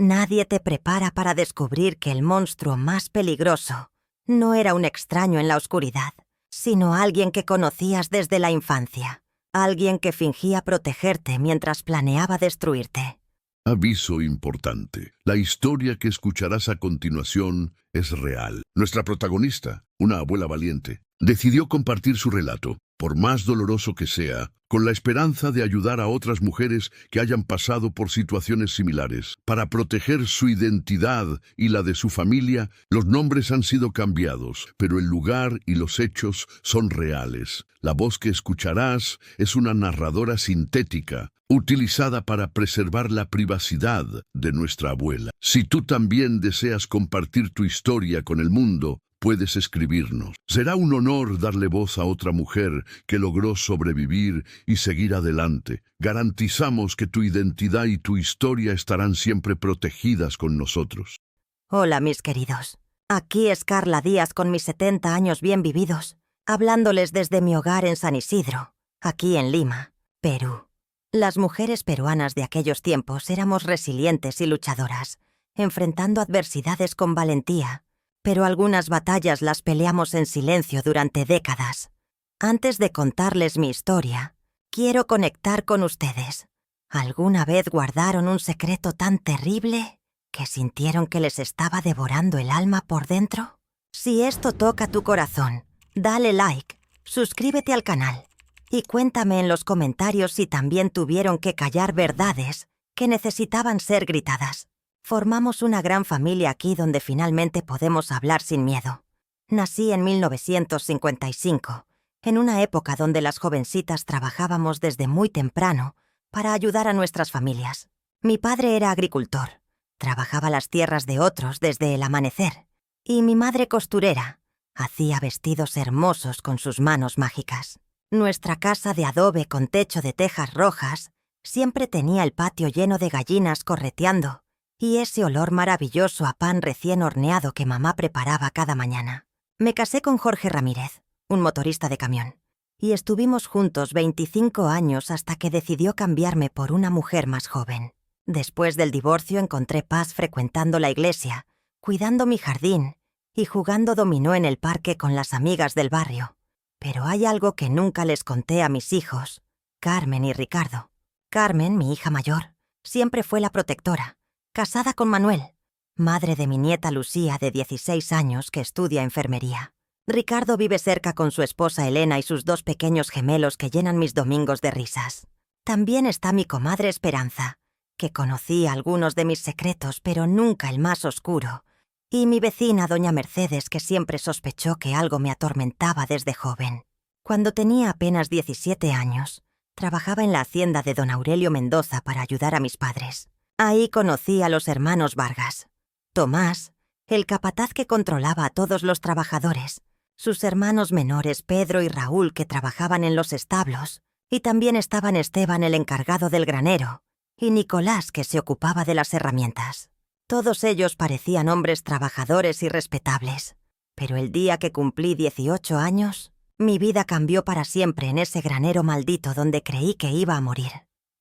Nadie te prepara para descubrir que el monstruo más peligroso no era un extraño en la oscuridad, sino alguien que conocías desde la infancia, alguien que fingía protegerte mientras planeaba destruirte. Aviso importante. La historia que escucharás a continuación es real. Nuestra protagonista, una abuela valiente, decidió compartir su relato, por más doloroso que sea, con la esperanza de ayudar a otras mujeres que hayan pasado por situaciones similares. Para proteger su identidad y la de su familia, los nombres han sido cambiados, pero el lugar y los hechos son reales. La voz que escucharás es una narradora sintética, utilizada para preservar la privacidad de nuestra abuela. Si tú también deseas compartir tu historia con el mundo, puedes escribirnos. Será un honor darle voz a otra mujer que logró sobrevivir y seguir adelante. Garantizamos que tu identidad y tu historia estarán siempre protegidas con nosotros. Hola, mis queridos. Aquí es Carla Díaz con mis 70 años bien vividos, hablándoles desde mi hogar en San Isidro, aquí en Lima, Perú. Las mujeres peruanas de aquellos tiempos éramos resilientes y luchadoras, enfrentando adversidades con valentía, pero algunas batallas las peleamos en silencio durante décadas. Antes de contarles mi historia, quiero conectar con ustedes. ¿Alguna vez guardaron un secreto tan terrible que sintieron que les estaba devorando el alma por dentro? Si esto toca tu corazón, dale like, suscríbete al canal y cuéntame en los comentarios si también tuvieron que callar verdades que necesitaban ser gritadas. Formamos una gran familia aquí donde finalmente podemos hablar sin miedo. Nací en 1955, en una época donde las jovencitas trabajábamos desde muy temprano para ayudar a nuestras familias. Mi padre era agricultor, trabajaba las tierras de otros desde el amanecer, y mi madre costurera, hacía vestidos hermosos con sus manos mágicas. Nuestra casa de adobe con techo de tejas rojas siempre tenía el patio lleno de gallinas correteando, y ese olor maravilloso a pan recién horneado que mamá preparaba cada mañana. Me casé con Jorge Ramírez, un motorista de camión, y estuvimos juntos 25 años hasta que decidió cambiarme por una mujer más joven. Después del divorcio encontré paz frecuentando la iglesia, cuidando mi jardín y jugando dominó en el parque con las amigas del barrio. Pero hay algo que nunca les conté a mis hijos, Carmen y Ricardo. Carmen, mi hija mayor, siempre fue la protectora, casada con Manuel, madre de mi nieta Lucía de 16 años que estudia enfermería. Ricardo vive cerca con su esposa Elena y sus 2 pequeños gemelos que llenan mis domingos de risas. También está mi comadre Esperanza, que conocía algunos de mis secretos pero nunca el más oscuro, y mi vecina doña Mercedes que siempre sospechó que algo me atormentaba desde joven. Cuando tenía apenas 17 años, trabajaba en la hacienda de don Aurelio Mendoza para ayudar a mis padres. Ahí conocí a los hermanos Vargas. Tomás, el capataz que controlaba a todos los trabajadores, sus hermanos menores Pedro y Raúl que trabajaban en los establos, y también estaban Esteban el encargado del granero, y Nicolás que se ocupaba de las herramientas. Todos ellos parecían hombres trabajadores y respetables, pero el día que cumplí 18 años, mi vida cambió para siempre en ese granero maldito donde creí que iba a morir.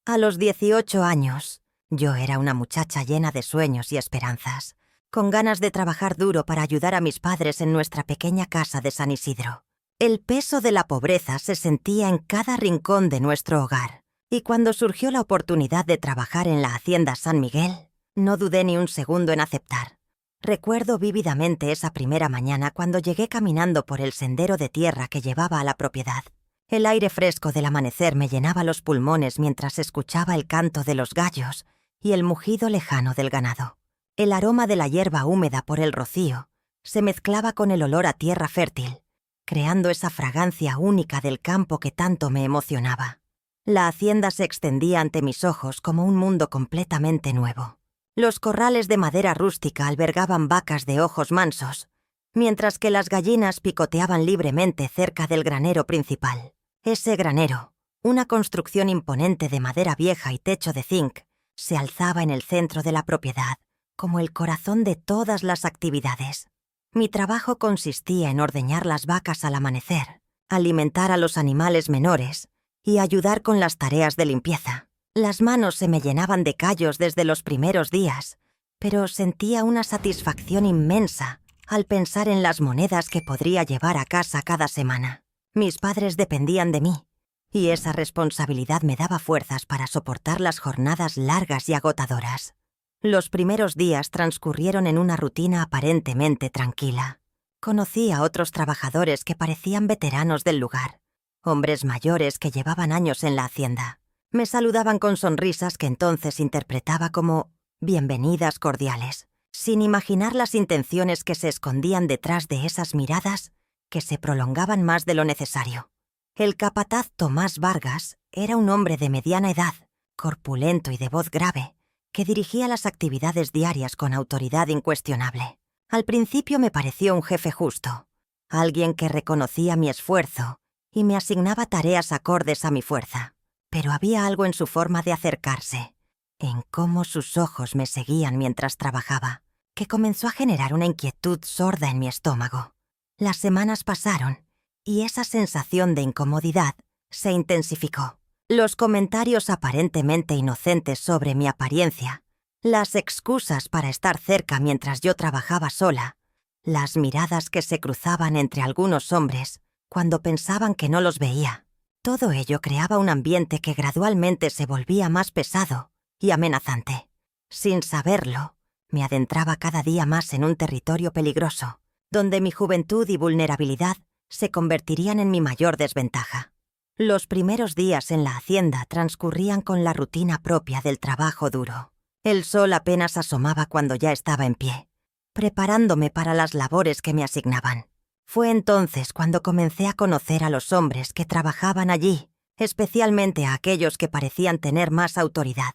A los 18 años, yo era una muchacha llena de sueños y esperanzas, con ganas de trabajar duro para ayudar a mis padres en nuestra pequeña casa de San Isidro. El peso de la pobreza se sentía en cada rincón de nuestro hogar, y cuando surgió la oportunidad de trabajar en la hacienda San Miguel, no dudé ni un segundo en aceptar. Recuerdo vívidamente esa primera mañana cuando llegué caminando por el sendero de tierra que llevaba a la propiedad. El aire fresco del amanecer me llenaba los pulmones mientras escuchaba el canto de los gallos y el mugido lejano del ganado. El aroma de la hierba húmeda por el rocío se mezclaba con el olor a tierra fértil, creando esa fragancia única del campo que tanto me emocionaba. La hacienda se extendía ante mis ojos como un mundo completamente nuevo. Los corrales de madera rústica albergaban vacas de ojos mansos, mientras que las gallinas picoteaban libremente cerca del granero principal. Ese granero, una construcción imponente de madera vieja y techo de zinc, se alzaba en el centro de la propiedad, como el corazón de todas las actividades. Mi trabajo consistía en ordeñar las vacas al amanecer, alimentar a los animales menores y ayudar con las tareas de limpieza. Las manos se me llenaban de callos desde los primeros días, pero sentía una satisfacción inmensa al pensar en las monedas que podría llevar a casa cada semana. Mis padres dependían de mí, y esa responsabilidad me daba fuerzas para soportar las jornadas largas y agotadoras. Los primeros días transcurrieron en una rutina aparentemente tranquila. Conocí a otros trabajadores que parecían veteranos del lugar, hombres mayores que llevaban años en la hacienda. Me saludaban con sonrisas que entonces interpretaba como bienvenidas cordiales, sin imaginar las intenciones que se escondían detrás de esas miradas que se prolongaban más de lo necesario. El capataz Tomás Vargas era un hombre de mediana edad, corpulento y de voz grave, que dirigía las actividades diarias con autoridad incuestionable. Al principio me pareció un jefe justo, alguien que reconocía mi esfuerzo y me asignaba tareas acordes a mi fuerza. Pero había algo en su forma de acercarse, en cómo sus ojos me seguían mientras trabajaba, que comenzó a generar una inquietud sorda en mi estómago. Las semanas pasaron y esa sensación de incomodidad se intensificó. Los comentarios aparentemente inocentes sobre mi apariencia, las excusas para estar cerca mientras yo trabajaba sola, las miradas que se cruzaban entre algunos hombres cuando pensaban que no los veía. Todo ello creaba un ambiente que gradualmente se volvía más pesado y amenazante. Sin saberlo, me adentraba cada día más en un territorio peligroso, donde mi juventud y vulnerabilidad se convertirían en mi mayor desventaja. Los primeros días en la hacienda transcurrían con la rutina propia del trabajo duro. El sol apenas asomaba cuando ya estaba en pie, preparándome para las labores que me asignaban. Fue entonces cuando comencé a conocer a los hombres que trabajaban allí, especialmente a aquellos que parecían tener más autoridad.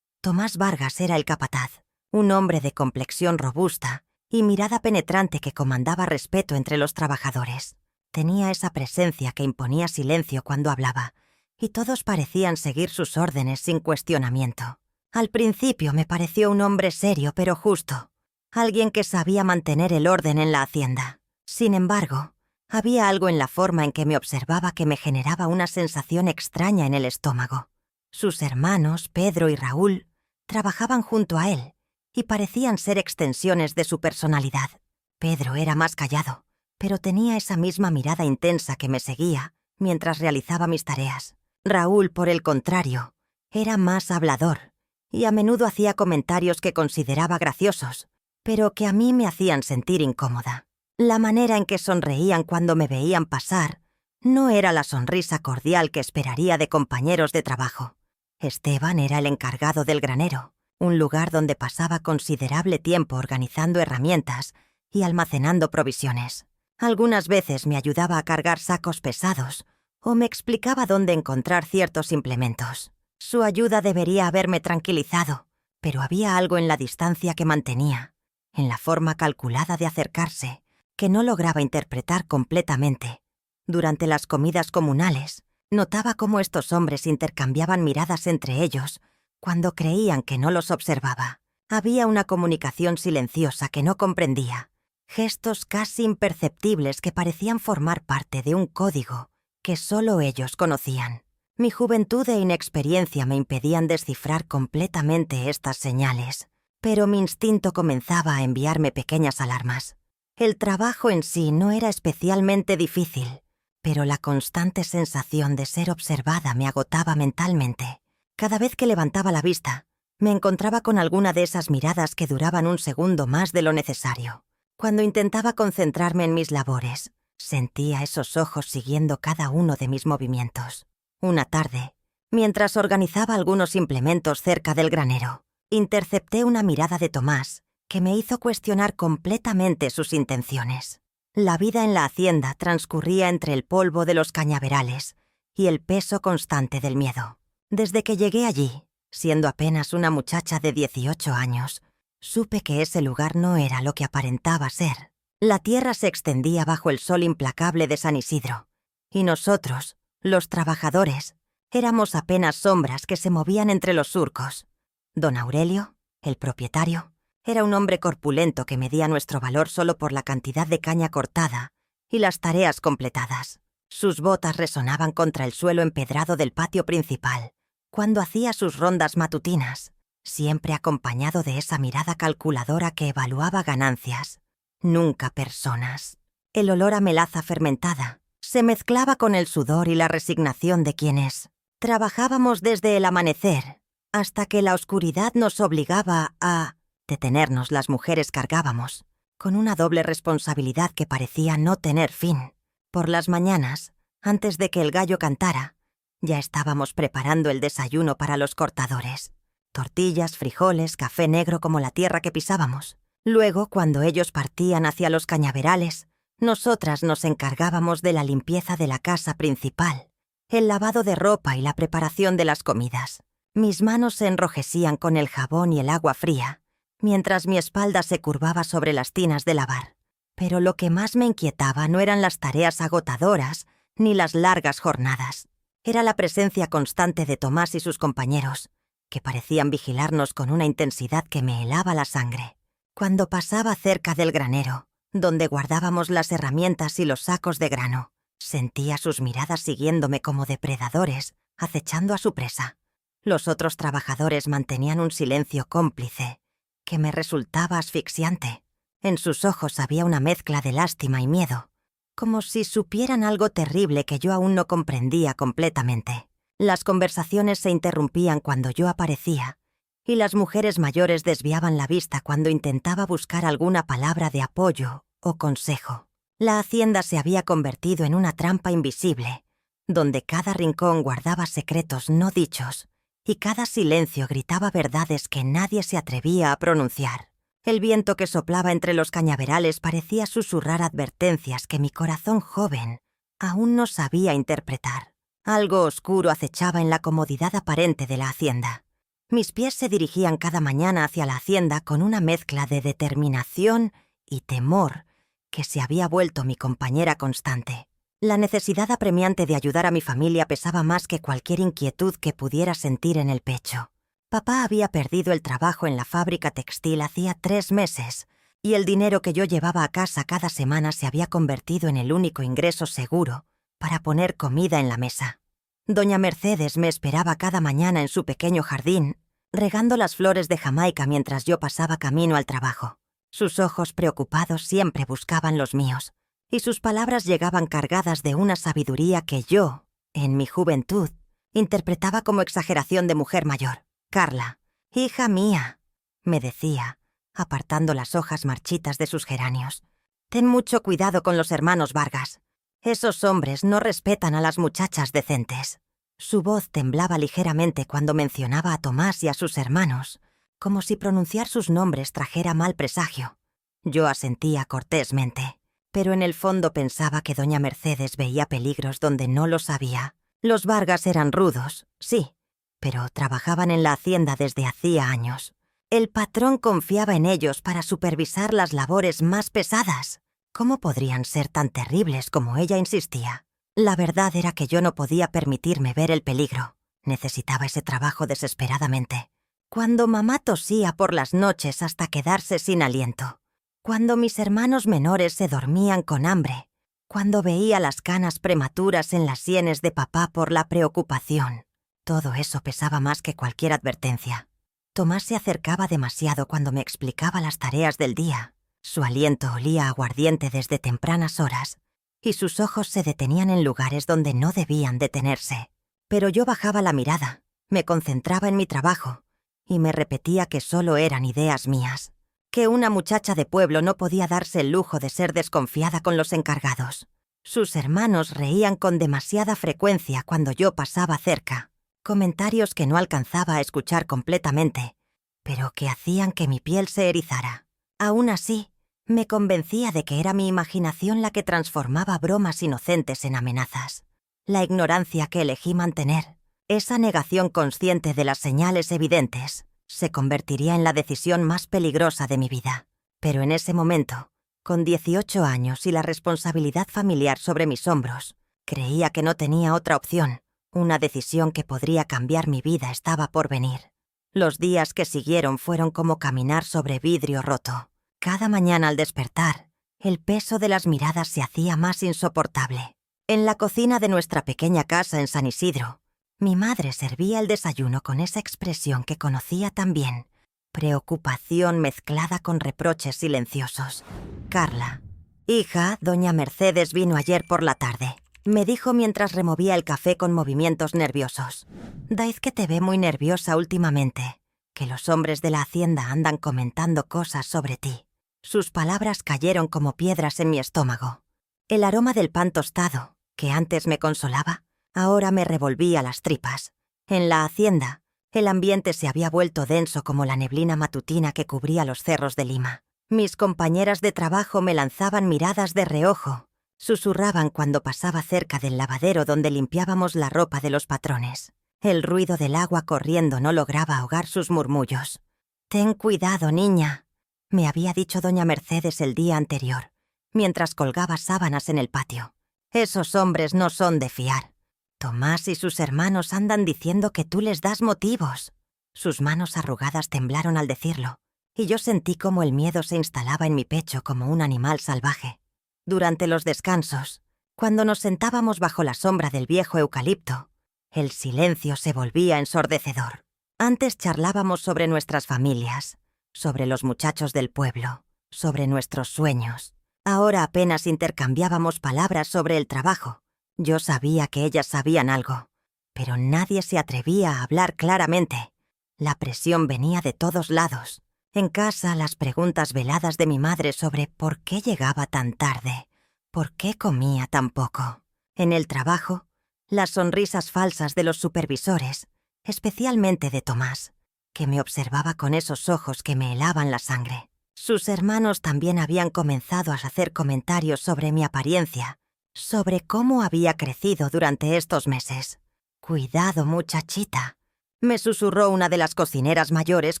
Tomás Vargas era el capataz, un hombre de complexión robusta y mirada penetrante que comandaba respeto entre los trabajadores. Tenía esa presencia que imponía silencio cuando hablaba, y todos parecían seguir sus órdenes sin cuestionamiento. Al principio me pareció un hombre serio pero justo, alguien que sabía mantener el orden en la hacienda. Sin embargo, había algo en la forma en que me observaba que me generaba una sensación extraña en el estómago. Sus hermanos, Pedro y Raúl, trabajaban junto a él y parecían ser extensiones de su personalidad. Pedro era más callado, pero tenía esa misma mirada intensa que me seguía mientras realizaba mis tareas. Raúl, por el contrario, era más hablador y a menudo hacía comentarios que consideraba graciosos, pero que a mí me hacían sentir incómoda. La manera en que sonreían cuando me veían pasar no era la sonrisa cordial que esperaría de compañeros de trabajo. Esteban era el encargado del granero, un lugar donde pasaba considerable tiempo organizando herramientas y almacenando provisiones. Algunas veces me ayudaba a cargar sacos pesados o me explicaba dónde encontrar ciertos implementos. Su ayuda debería haberme tranquilizado, pero había algo en la distancia que mantenía, en la forma calculada de acercarse, que no lograba interpretar completamente. Durante las comidas comunales, notaba cómo estos hombres intercambiaban miradas entre ellos cuando creían que no los observaba. Había una comunicación silenciosa que no comprendía, gestos casi imperceptibles que parecían formar parte de un código que solo ellos conocían. Mi juventud e inexperiencia me impedían descifrar completamente estas señales, pero mi instinto comenzaba a enviarme pequeñas alarmas. El trabajo en sí no era especialmente difícil, pero la constante sensación de ser observada me agotaba mentalmente. Cada vez que levantaba la vista, me encontraba con alguna de esas miradas que duraban un segundo más de lo necesario. Cuando intentaba concentrarme en mis labores, sentía esos ojos siguiendo cada uno de mis movimientos. Una tarde, mientras organizaba algunos implementos cerca del granero, intercepté una mirada de Tomás que me hizo cuestionar completamente sus intenciones. La vida en la hacienda transcurría entre el polvo de los cañaverales y el peso constante del miedo. Desde que llegué allí, siendo apenas una muchacha de 18 años, supe que ese lugar no era lo que aparentaba ser. La tierra se extendía bajo el sol implacable de San Isidro, y nosotros, los trabajadores, éramos apenas sombras que se movían entre los surcos. Don Aurelio, el propietario, era un hombre corpulento que medía nuestro valor solo por la cantidad de caña cortada y las tareas completadas. Sus botas resonaban contra el suelo empedrado del patio principal cuando hacía sus rondas matutinas, siempre acompañado de esa mirada calculadora que evaluaba ganancias, nunca personas. El olor a melaza fermentada se mezclaba con el sudor y la resignación de quienes trabajábamos desde el amanecer hasta que la oscuridad nos obligaba a detenernos. Las mujeres cargábamos con una doble responsabilidad que parecía no tener fin. Por las mañanas, antes de que el gallo cantara, ya estábamos preparando el desayuno para los cortadores. Tortillas, frijoles, café negro como la tierra que pisábamos. Luego, cuando ellos partían hacia los cañaverales, nosotras nos encargábamos de la limpieza de la casa principal, el lavado de ropa y la preparación de las comidas. Mis manos se enrojecían con el jabón y el agua fría, mientras mi espalda se curvaba sobre las tinas de lavar. Pero lo que más me inquietaba no eran las tareas agotadoras ni las largas jornadas. Era la presencia constante de Tomás y sus compañeros, que parecían vigilarnos con una intensidad que me helaba la sangre. Cuando pasaba cerca del granero, donde guardábamos las herramientas y los sacos de grano, sentía sus miradas siguiéndome como depredadores, acechando a su presa. Los otros trabajadores mantenían un silencio cómplice, que me resultaba asfixiante. En sus ojos había una mezcla de lástima y miedo, como si supieran algo terrible que yo aún no comprendía completamente. Las conversaciones se interrumpían cuando yo aparecía, y las mujeres mayores desviaban la vista cuando intentaba buscar alguna palabra de apoyo o consejo. La hacienda se había convertido en una trampa invisible, donde cada rincón guardaba secretos no dichos, y cada silencio gritaba verdades que nadie se atrevía a pronunciar. El viento que soplaba entre los cañaverales parecía susurrar advertencias que mi corazón joven aún no sabía interpretar. Algo oscuro acechaba en la comodidad aparente de la hacienda. Mis pies se dirigían cada mañana hacia la hacienda con una mezcla de determinación y temor que se había vuelto mi compañera constante. La necesidad apremiante de ayudar a mi familia pesaba más que cualquier inquietud que pudiera sentir en el pecho. Papá había perdido el trabajo en la fábrica textil hacía 3 meses, y el dinero que yo llevaba a casa cada semana se había convertido en el único ingreso seguro para poner comida en la mesa. Doña Mercedes me esperaba cada mañana en su pequeño jardín, regando las flores de Jamaica mientras yo pasaba camino al trabajo. Sus ojos preocupados siempre buscaban los míos, y sus palabras llegaban cargadas de una sabiduría que yo, en mi juventud, interpretaba como exageración de mujer mayor. «Carla, hija mía», me decía, apartando las hojas marchitas de sus geranios, «ten mucho cuidado con los hermanos Vargas. Esos hombres no respetan a las muchachas decentes». Su voz temblaba ligeramente cuando mencionaba a Tomás y a sus hermanos, como si pronunciar sus nombres trajera mal presagio. Yo asentía cortésmente, pero en el fondo pensaba que doña Mercedes veía peligros donde no los había. Los Vargas eran rudos, sí, pero trabajaban en la hacienda desde hacía años. El patrón confiaba en ellos para supervisar las labores más pesadas. ¿Cómo podrían ser tan terribles como ella insistía? La verdad era que yo no podía permitirme ver el peligro. Necesitaba ese trabajo desesperadamente. Cuando mamá tosía por las noches hasta quedarse sin aliento. Cuando mis hermanos menores se dormían con hambre. Cuando veía las canas prematuras en las sienes de papá por la preocupación. Todo eso pesaba más que cualquier advertencia. Tomás se acercaba demasiado cuando me explicaba las tareas del día. Su aliento olía a aguardiente desde tempranas horas, y sus ojos se detenían en lugares donde no debían detenerse. Pero yo bajaba la mirada, me concentraba en mi trabajo, y me repetía que solo eran ideas mías, que una muchacha de pueblo no podía darse el lujo de ser desconfiada con los encargados. Sus hermanos reían con demasiada frecuencia cuando yo pasaba cerca. Comentarios que no alcanzaba a escuchar completamente, pero que hacían que mi piel se erizara. Aún así, me convencía de que era mi imaginación la que transformaba bromas inocentes en amenazas. La ignorancia que elegí mantener, esa negación consciente de las señales evidentes, se convertiría en la decisión más peligrosa de mi vida. Pero en ese momento, con 18 años y la responsabilidad familiar sobre mis hombros, creía que no tenía otra opción. Una decisión que podría cambiar mi vida estaba por venir. Los días que siguieron fueron como caminar sobre vidrio roto. Cada mañana al despertar, el peso de las miradas se hacía más insoportable. En la cocina de nuestra pequeña casa en San Isidro, Mi madre servía el desayuno con esa expresión que conocía tan bien, preocupación mezclada con reproches silenciosos. Carla. Hija, doña Mercedes vino ayer por la tarde. Me dijo mientras removía el café con movimientos nerviosos. Daiz que te ve muy nerviosa últimamente, que los hombres de la hacienda andan comentando cosas sobre ti. Sus palabras cayeron como piedras en mi estómago. El aroma del pan tostado, que antes me consolaba, ahora me revolvía las tripas. En la hacienda, el ambiente se había vuelto denso como la neblina matutina que cubría los cerros de Lima. Mis compañeras de trabajo me lanzaban miradas de reojo, susurraban cuando pasaba cerca del lavadero donde limpiábamos la ropa de los patrones. El ruido del agua corriendo no lograba ahogar sus murmullos. «Ten cuidado, niña», me había dicho doña Mercedes el día anterior, mientras colgaba sábanas en el patio. «Esos hombres no son de fiar. Tomás y sus hermanos andan diciendo que tú les das motivos». Sus manos arrugadas temblaron al decirlo, y yo sentí como el miedo se instalaba en mi pecho como un animal salvaje. Durante los descansos, cuando nos sentábamos bajo la sombra del viejo eucalipto, el silencio se volvía ensordecedor. Antes charlábamos sobre nuestras familias, sobre los muchachos del pueblo, sobre nuestros sueños. Ahora apenas intercambiábamos palabras sobre el trabajo. Yo sabía que ellas sabían algo, pero nadie se atrevía a hablar claramente. La presión venía de todos lados. En casa, las preguntas veladas de mi madre sobre por qué llegaba tan tarde, por qué comía tan poco. En el trabajo, las sonrisas falsas de los supervisores, especialmente de Tomás, que me observaba con esos ojos que me helaban la sangre. Sus hermanos también habían comenzado a hacer comentarios sobre mi apariencia, sobre cómo había crecido durante estos meses. «Cuidado, muchachita», me susurró una de las cocineras mayores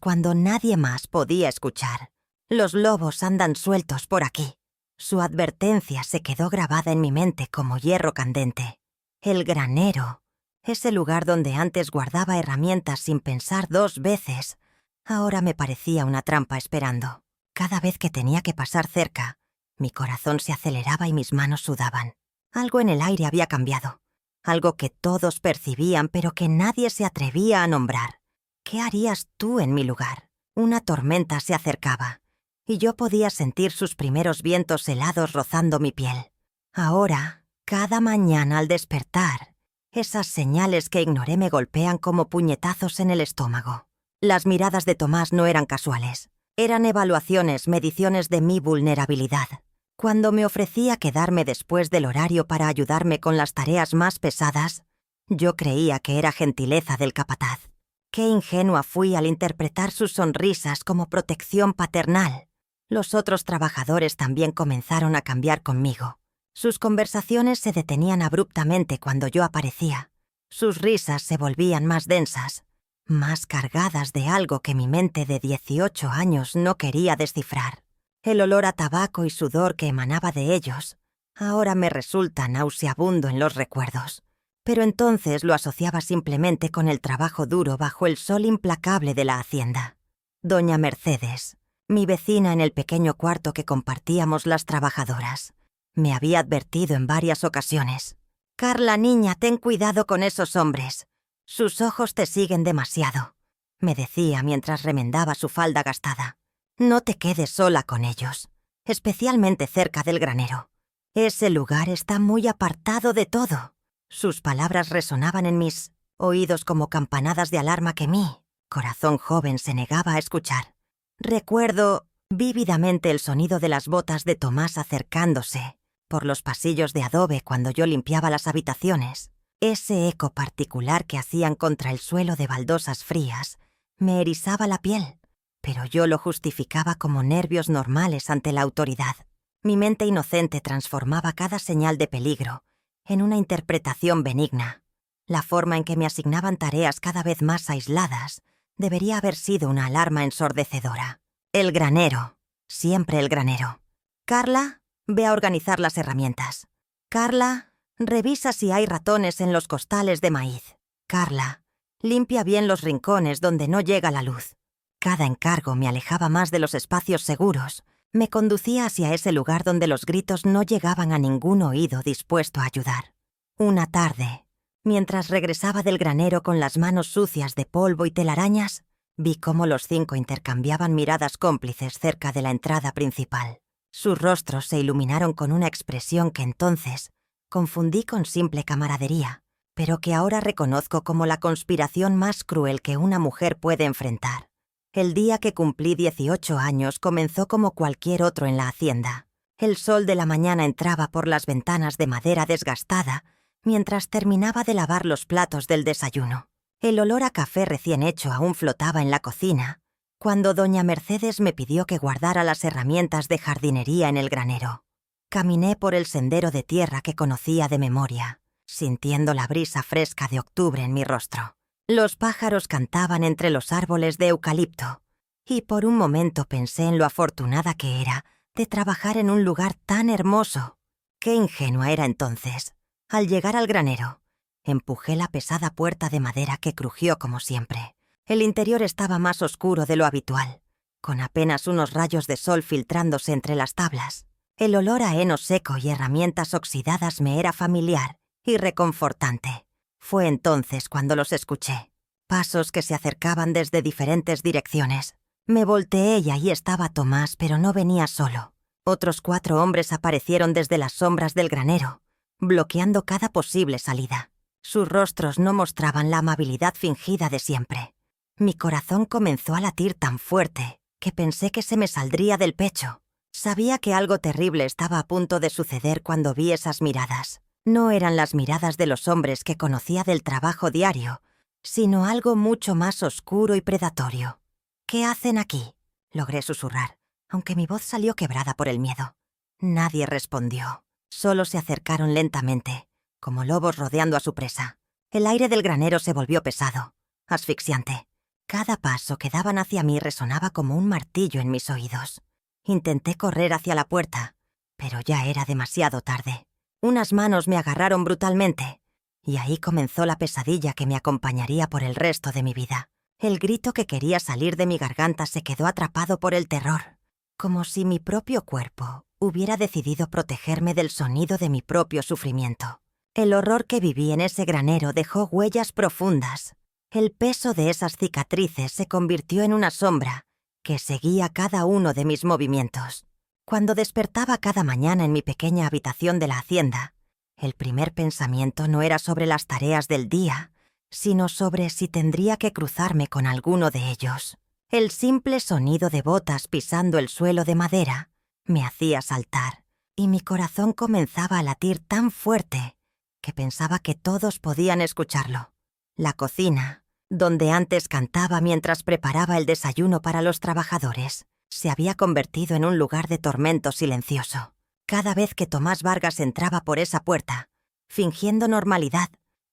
cuando nadie más podía escuchar. «Los lobos andan sueltos por aquí». Su advertencia se quedó grabada en mi mente como hierro candente. El granero, ese lugar donde antes guardaba herramientas sin pensar 2 veces, ahora me parecía una trampa esperando. Cada vez que tenía que pasar cerca, mi corazón se aceleraba y mis manos sudaban. Algo en el aire había cambiado. Algo que todos percibían pero que nadie se atrevía a nombrar. ¿Qué harías tú en mi lugar? Una tormenta se acercaba, y yo podía sentir sus primeros vientos helados rozando mi piel. Ahora, cada mañana al despertar, esas señales que ignoré me golpean como puñetazos en el estómago. Las miradas de Tomás no eran casuales. Eran evaluaciones, mediciones de mi vulnerabilidad. Cuando me ofrecía quedarme después del horario para ayudarme con las tareas más pesadas, yo creía que era gentileza del capataz. Qué ingenua fui al interpretar sus sonrisas como protección paternal. Los otros trabajadores también comenzaron a cambiar conmigo. Sus conversaciones se detenían abruptamente cuando yo aparecía. Sus risas se volvían más densas, más cargadas de algo que mi mente de 18 años no quería descifrar. El olor a tabaco y sudor que emanaba de ellos ahora me resulta nauseabundo en los recuerdos, pero entonces lo asociaba simplemente con el trabajo duro bajo el sol implacable de la hacienda. Doña Mercedes, mi vecina en el pequeño cuarto que compartíamos las trabajadoras, me había advertido en varias ocasiones. «Carla, niña, ten cuidado con esos hombres. Sus ojos te siguen demasiado», me decía mientras remendaba su falda gastada. «No te quedes sola con ellos, especialmente cerca del granero. Ese lugar está muy apartado de todo». Sus palabras resonaban en mis oídos como campanadas de alarma que mi corazón joven se negaba a escuchar. Recuerdo vívidamente el sonido de las botas de Tomás acercándose por los pasillos de adobe cuando yo limpiaba las habitaciones. Ese eco particular que hacían contra el suelo de baldosas frías me erizaba la piel, pero yo lo justificaba como nervios normales ante la autoridad. Mi mente inocente transformaba cada señal de peligro en una interpretación benigna. La forma en que me asignaban tareas cada vez más aisladas debería haber sido una alarma ensordecedora. El granero, siempre el granero. «Carla, ve a organizar las herramientas. Carla, revisa si hay ratones en los costales de maíz. Carla, limpia bien los rincones donde no llega la luz». Cada encargo me alejaba más de los espacios seguros, me conducía hacia ese lugar donde los gritos no llegaban a ningún oído dispuesto a ayudar. Una tarde, Mientras regresaba del granero con las manos sucias de polvo y telarañas, vi cómo los 5 intercambiaban miradas cómplices cerca de la entrada principal. Sus rostros se iluminaron con una expresión que entonces confundí con simple camaradería, pero que ahora reconozco como la conspiración más cruel que una mujer puede enfrentar. El día que cumplí 18 años comenzó como cualquier otro en la hacienda. El sol de la mañana entraba por las ventanas de madera desgastada mientras terminaba de lavar los platos del desayuno. El olor a café recién hecho aún flotaba en la cocina, cuando doña Mercedes me pidió que guardara las herramientas de jardinería en el granero. Caminé por el sendero de tierra que conocía de memoria, sintiendo la brisa fresca de octubre en mi rostro. Los pájaros cantaban entre los árboles de eucalipto, y por un momento pensé en lo afortunada que era de trabajar en un lugar tan hermoso. Qué ingenua era entonces. Al llegar al granero, empujé la pesada puerta de madera que crujió como siempre. El interior estaba más oscuro de lo habitual, con apenas unos rayos de sol filtrándose entre las tablas. El olor a heno seco y herramientas oxidadas me era familiar y reconfortante. Fue entonces cuando los escuché. Pasos que se acercaban desde diferentes direcciones. Me volteé y ahí estaba Tomás, pero no venía solo. Otros 4 hombres aparecieron desde las sombras del granero, bloqueando cada posible salida. Sus rostros no mostraban la amabilidad fingida de siempre. Mi corazón comenzó a latir tan fuerte que pensé que se me saldría del pecho. Sabía que algo terrible estaba a punto de suceder cuando vi esas miradas. No eran las miradas de los hombres que conocía del trabajo diario, sino algo mucho más oscuro y predatorio. «¿Qué hacen aquí?», logré susurrar, aunque mi voz salió quebrada por el miedo. Nadie respondió. Solo se acercaron lentamente, como lobos rodeando a su presa. El aire del granero se volvió pesado, asfixiante. Cada paso que daban hacia mí resonaba como un martillo en mis oídos. Intenté correr hacia la puerta, pero ya era demasiado tarde. Unas manos me agarraron brutalmente, y ahí comenzó la pesadilla que me acompañaría por el resto de mi vida. El grito que quería salir de mi garganta se quedó atrapado por el terror, como si mi propio cuerpo hubiera decidido protegerme del sonido de mi propio sufrimiento. El horror que viví en ese granero dejó huellas profundas. El peso de esas cicatrices se convirtió en una sombra que seguía cada uno de mis movimientos. Cuando despertaba cada mañana en mi pequeña habitación de la hacienda, el primer pensamiento no era sobre las tareas del día, sino sobre si tendría que cruzarme con alguno de ellos. El simple sonido de botas pisando el suelo de madera me hacía saltar, y mi corazón comenzaba a latir tan fuerte que pensaba que todos podían escucharlo. La cocina, donde antes cantaba mientras preparaba el desayuno para los trabajadores, se había convertido en un lugar de tormento silencioso. Cada vez que Tomás Vargas entraba por esa puerta, fingiendo normalidad,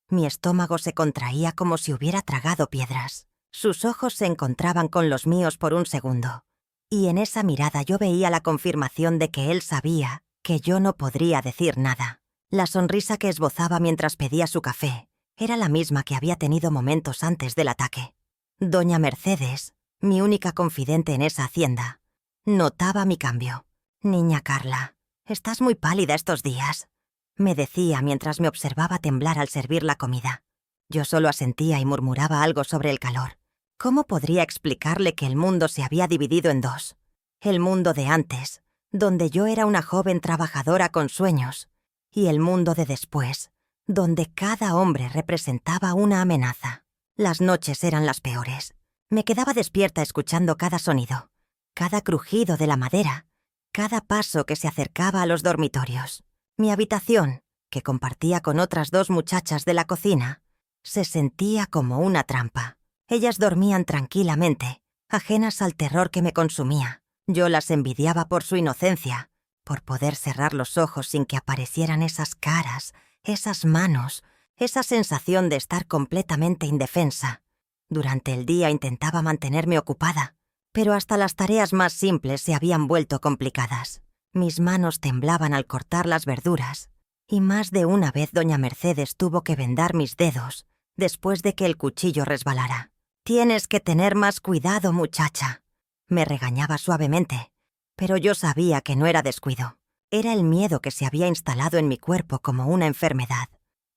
mi estómago se contraía como si hubiera tragado piedras. Sus ojos se encontraban con los míos por un segundo, y en esa mirada yo veía la confirmación de que él sabía que yo no podría decir nada. La sonrisa que esbozaba mientras pedía su café era la misma que había tenido momentos antes del ataque. Doña Mercedes, mi única confidente en esa hacienda, notaba mi cambio. «Niña Carla, estás muy pálida estos días», me decía mientras me observaba temblar al servir la comida. Yo solo asentía y murmuraba algo sobre el calor. ¿Cómo podría explicarle que el mundo se había dividido en dos? El mundo de antes, donde yo era una joven trabajadora con sueños, y el mundo de después, donde cada hombre representaba una amenaza. Las noches eran las peores. Me quedaba despierta escuchando cada sonido, cada crujido de la madera, cada paso que se acercaba a los dormitorios. Mi habitación, que compartía con otras 2 muchachas de la cocina, se sentía como una trampa. Ellas dormían tranquilamente, ajenas al terror que me consumía. Yo las envidiaba por su inocencia, por poder cerrar los ojos sin que aparecieran esas caras, esas manos, esa sensación de estar completamente indefensa. Durante el día intentaba mantenerme ocupada, pero hasta las tareas más simples se habían vuelto complicadas. Mis manos temblaban al cortar las verduras, y más de una vez doña Mercedes tuvo que vendar mis dedos después de que el cuchillo resbalara. «Tienes que tener más cuidado, muchacha», me regañaba suavemente, pero yo sabía que no era descuido. Era el miedo que se había instalado en mi cuerpo como una enfermedad.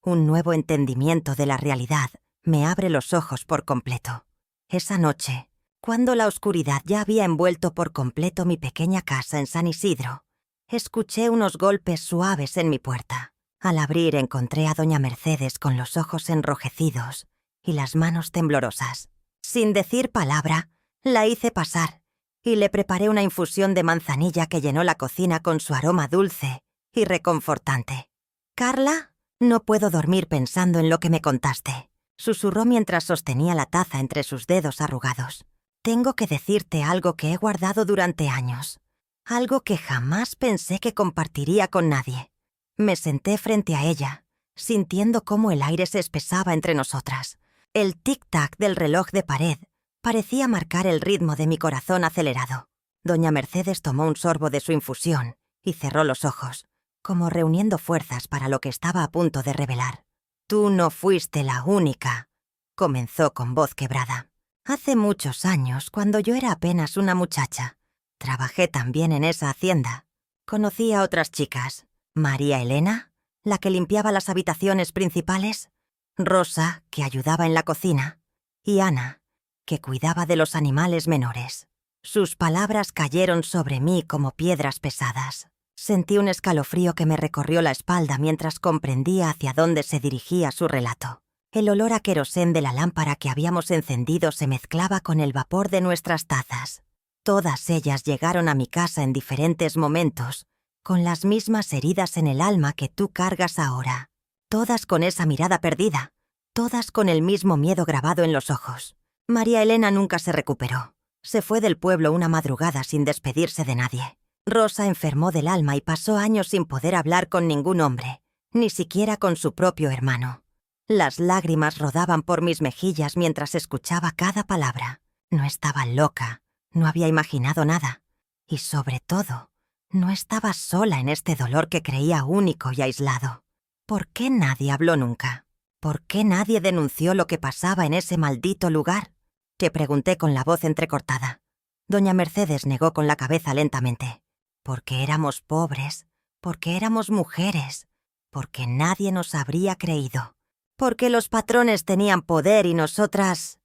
Un nuevo entendimiento de la realidad me abre los ojos por completo. Esa noche, cuando la oscuridad ya había envuelto por completo mi pequeña casa en San Isidro, escuché unos golpes suaves en mi puerta. Al abrir encontré a doña Mercedes con los ojos enrojecidos y las manos temblorosas. Sin decir palabra, la hice pasar y le preparé una infusión de manzanilla que llenó la cocina con su aroma dulce y reconfortante. «Carla, no puedo dormir pensando en lo que me contaste», susurró mientras sostenía la taza entre sus dedos arrugados. «Tengo que decirte algo que he guardado durante años, algo que jamás pensé que compartiría con nadie». Me senté frente a ella, sintiendo cómo el aire se espesaba entre nosotras. El tic-tac del reloj de pared parecía marcar el ritmo de mi corazón acelerado. Doña Mercedes tomó un sorbo de su infusión y cerró los ojos, como reuniendo fuerzas para lo que estaba a punto de revelar. «Tú no fuiste la única», comenzó con voz quebrada. «Hace muchos años, cuando yo era apenas una muchacha, trabajé también en esa hacienda. Conocí a otras chicas. María Elena, la que limpiaba las habitaciones principales, Rosa, que ayudaba en la cocina, y Ana, que cuidaba de los animales menores». Sus palabras cayeron sobre mí como piedras pesadas. Sentí un escalofrío que me recorrió la espalda mientras comprendía hacia dónde se dirigía su relato. El olor a querosén de la lámpara que habíamos encendido se mezclaba con el vapor de nuestras tazas. Todas ellas llegaron a mi casa en diferentes momentos, con las mismas heridas en el alma que tú cargas ahora. Todas con esa mirada perdida, todas con el mismo miedo grabado en los ojos. María Elena nunca se recuperó. Se fue del pueblo una madrugada sin despedirse de nadie. Rosa enfermó del alma y pasó años sin poder hablar con ningún hombre, ni siquiera con su propio hermano. Las lágrimas rodaban por mis mejillas mientras escuchaba cada palabra. No estaba loca, no había imaginado nada. Y sobre todo, no estaba sola en este dolor que creía único y aislado. ¿Por qué nadie habló nunca? ¿Por qué nadie denunció lo que pasaba en ese maldito lugar? Te pregunté con la voz entrecortada. Doña Mercedes negó con la cabeza lentamente. Porque éramos pobres, porque éramos mujeres, porque nadie nos habría creído, porque los patrones tenían poder y nosotras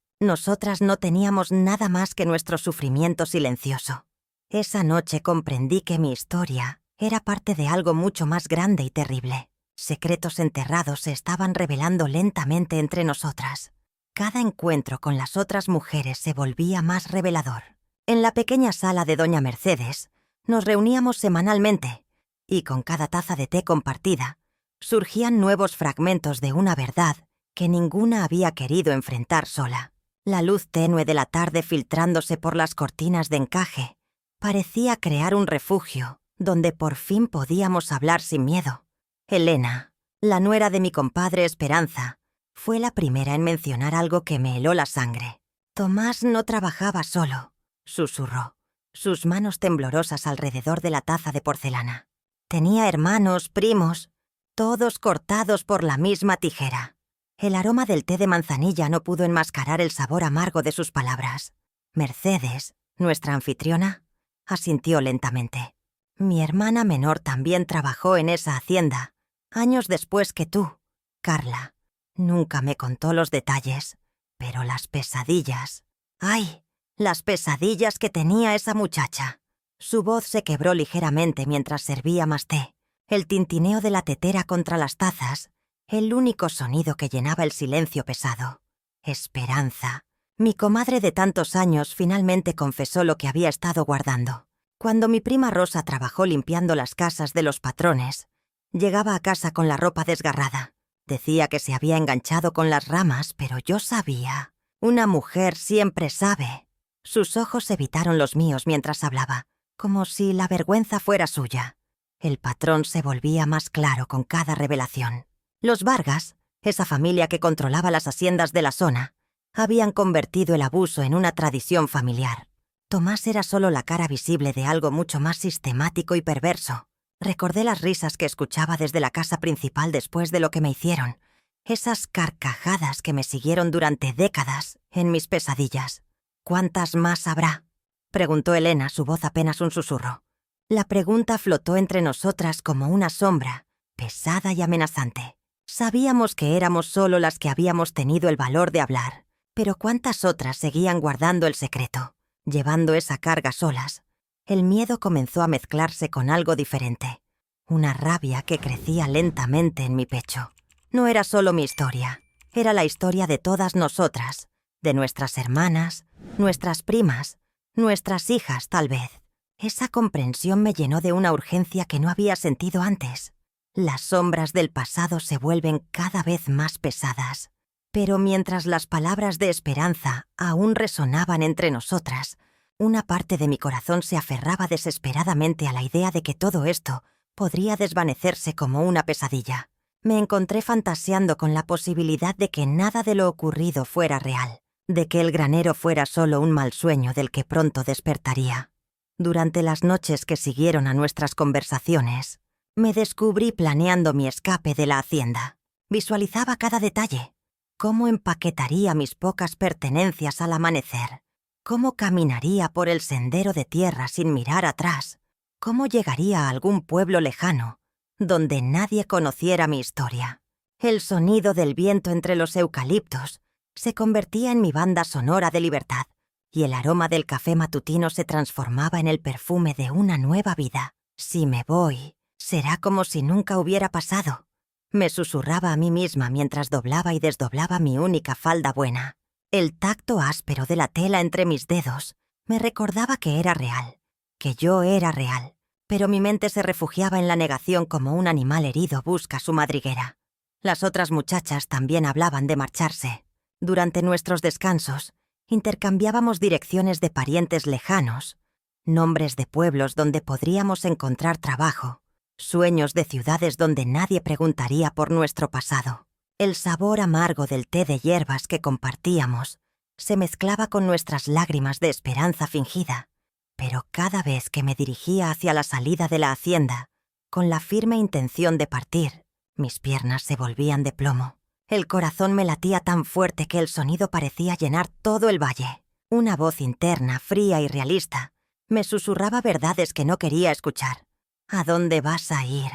no teníamos nada más que nuestro sufrimiento silencioso. Esa noche comprendí que mi historia era parte de algo mucho más grande y terrible. Secretos enterrados se estaban revelando lentamente entre nosotras. Cada encuentro con las otras mujeres se volvía más revelador. En la pequeña sala de doña Mercedes nos reuníamos semanalmente, y con cada taza de té compartida, surgían nuevos fragmentos de una verdad que ninguna había querido enfrentar sola. La luz tenue de la tarde filtrándose por las cortinas de encaje parecía crear un refugio donde por fin podíamos hablar sin miedo. Elena, la nuera de mi compadre Esperanza, fue la primera en mencionar algo que me heló la sangre. «Tomás no trabajaba solo», susurró, sus manos temblorosas alrededor de la taza de porcelana. «Tenía hermanos, primos, todos cortados por la misma tijera». El aroma del té de manzanilla no pudo enmascarar el sabor amargo de sus palabras. Mercedes, nuestra anfitriona, asintió lentamente. «Mi hermana menor también trabajó en esa hacienda, años después que tú, Carla. Nunca me contó los detalles, pero las pesadillas... ¡Ay! Las pesadillas que tenía esa muchacha». Su voz se quebró ligeramente mientras servía más té. El tintineo de la tetera contra las tazas, el único sonido que llenaba el silencio pesado. Esperanza, mi comadre de tantos años, finalmente confesó lo que había estado guardando. Cuando mi prima Rosa trabajó limpiando las casas de los patrones, llegaba a casa con la ropa desgarrada. Decía que se había enganchado con las ramas, pero yo sabía. Una mujer siempre sabe. Sus ojos evitaron los míos mientras hablaba, como si la vergüenza fuera suya. El patrón se volvía más claro con cada revelación. Los Vargas, esa familia que controlaba las haciendas de la zona, habían convertido el abuso en una tradición familiar. Tomás era solo la cara visible de algo mucho más sistemático y perverso. Recordé las risas que escuchaba desde la casa principal después de lo que me hicieron, esas carcajadas que me siguieron durante décadas en mis pesadillas. «¿Cuántas más habrá?», preguntó Elena, su voz apenas un susurro. La pregunta flotó entre nosotras como una sombra, pesada y amenazante. Sabíamos que éramos solo las que habíamos tenido el valor de hablar, pero cuántas otras seguían guardando el secreto, llevando esa carga solas. El miedo comenzó a mezclarse con algo diferente, una rabia que crecía lentamente en mi pecho. No era solo mi historia, era la historia de todas nosotras, de nuestras hermanas, nuestras primas, nuestras hijas tal vez. Esa comprensión me llenó de una urgencia que no había sentido antes. Las sombras del pasado se vuelven cada vez más pesadas. Pero mientras las palabras de esperanza aún resonaban entre nosotras, una parte de mi corazón se aferraba desesperadamente a la idea de que todo esto podría desvanecerse como una pesadilla. Me encontré fantaseando con la posibilidad de que nada de lo ocurrido fuera real, de que el granero fuera solo un mal sueño del que pronto despertaría. Durante las noches que siguieron a nuestras conversaciones, me descubrí planeando mi escape de la hacienda. Visualizaba cada detalle. Cómo empaquetaría mis pocas pertenencias al amanecer. Cómo caminaría por el sendero de tierra sin mirar atrás. Cómo llegaría a algún pueblo lejano, donde nadie conociera mi historia. El sonido del viento entre los eucaliptos se convertía en mi banda sonora de libertad, y el aroma del café matutino se transformaba en el perfume de una nueva vida. Si me voy, será como si nunca hubiera pasado. Me susurraba a mí misma mientras doblaba y desdoblaba mi única falda buena. El tacto áspero de la tela entre mis dedos me recordaba que era real, que yo era real, pero mi mente se refugiaba en la negación como un animal herido busca su madriguera. Las otras muchachas también hablaban de marcharse. Durante nuestros descansos, intercambiábamos direcciones de parientes lejanos, nombres de pueblos donde podríamos encontrar trabajo, sueños de ciudades donde nadie preguntaría por nuestro pasado. El sabor amargo del té de hierbas que compartíamos se mezclaba con nuestras lágrimas de esperanza fingida, pero cada vez que me dirigía hacia la salida de la hacienda, con la firme intención de partir, mis piernas se volvían de plomo. El corazón me latía tan fuerte que el sonido parecía llenar todo el valle. Una voz interna, fría y realista, me susurraba verdades que no quería escuchar. ¿A dónde vas a ir?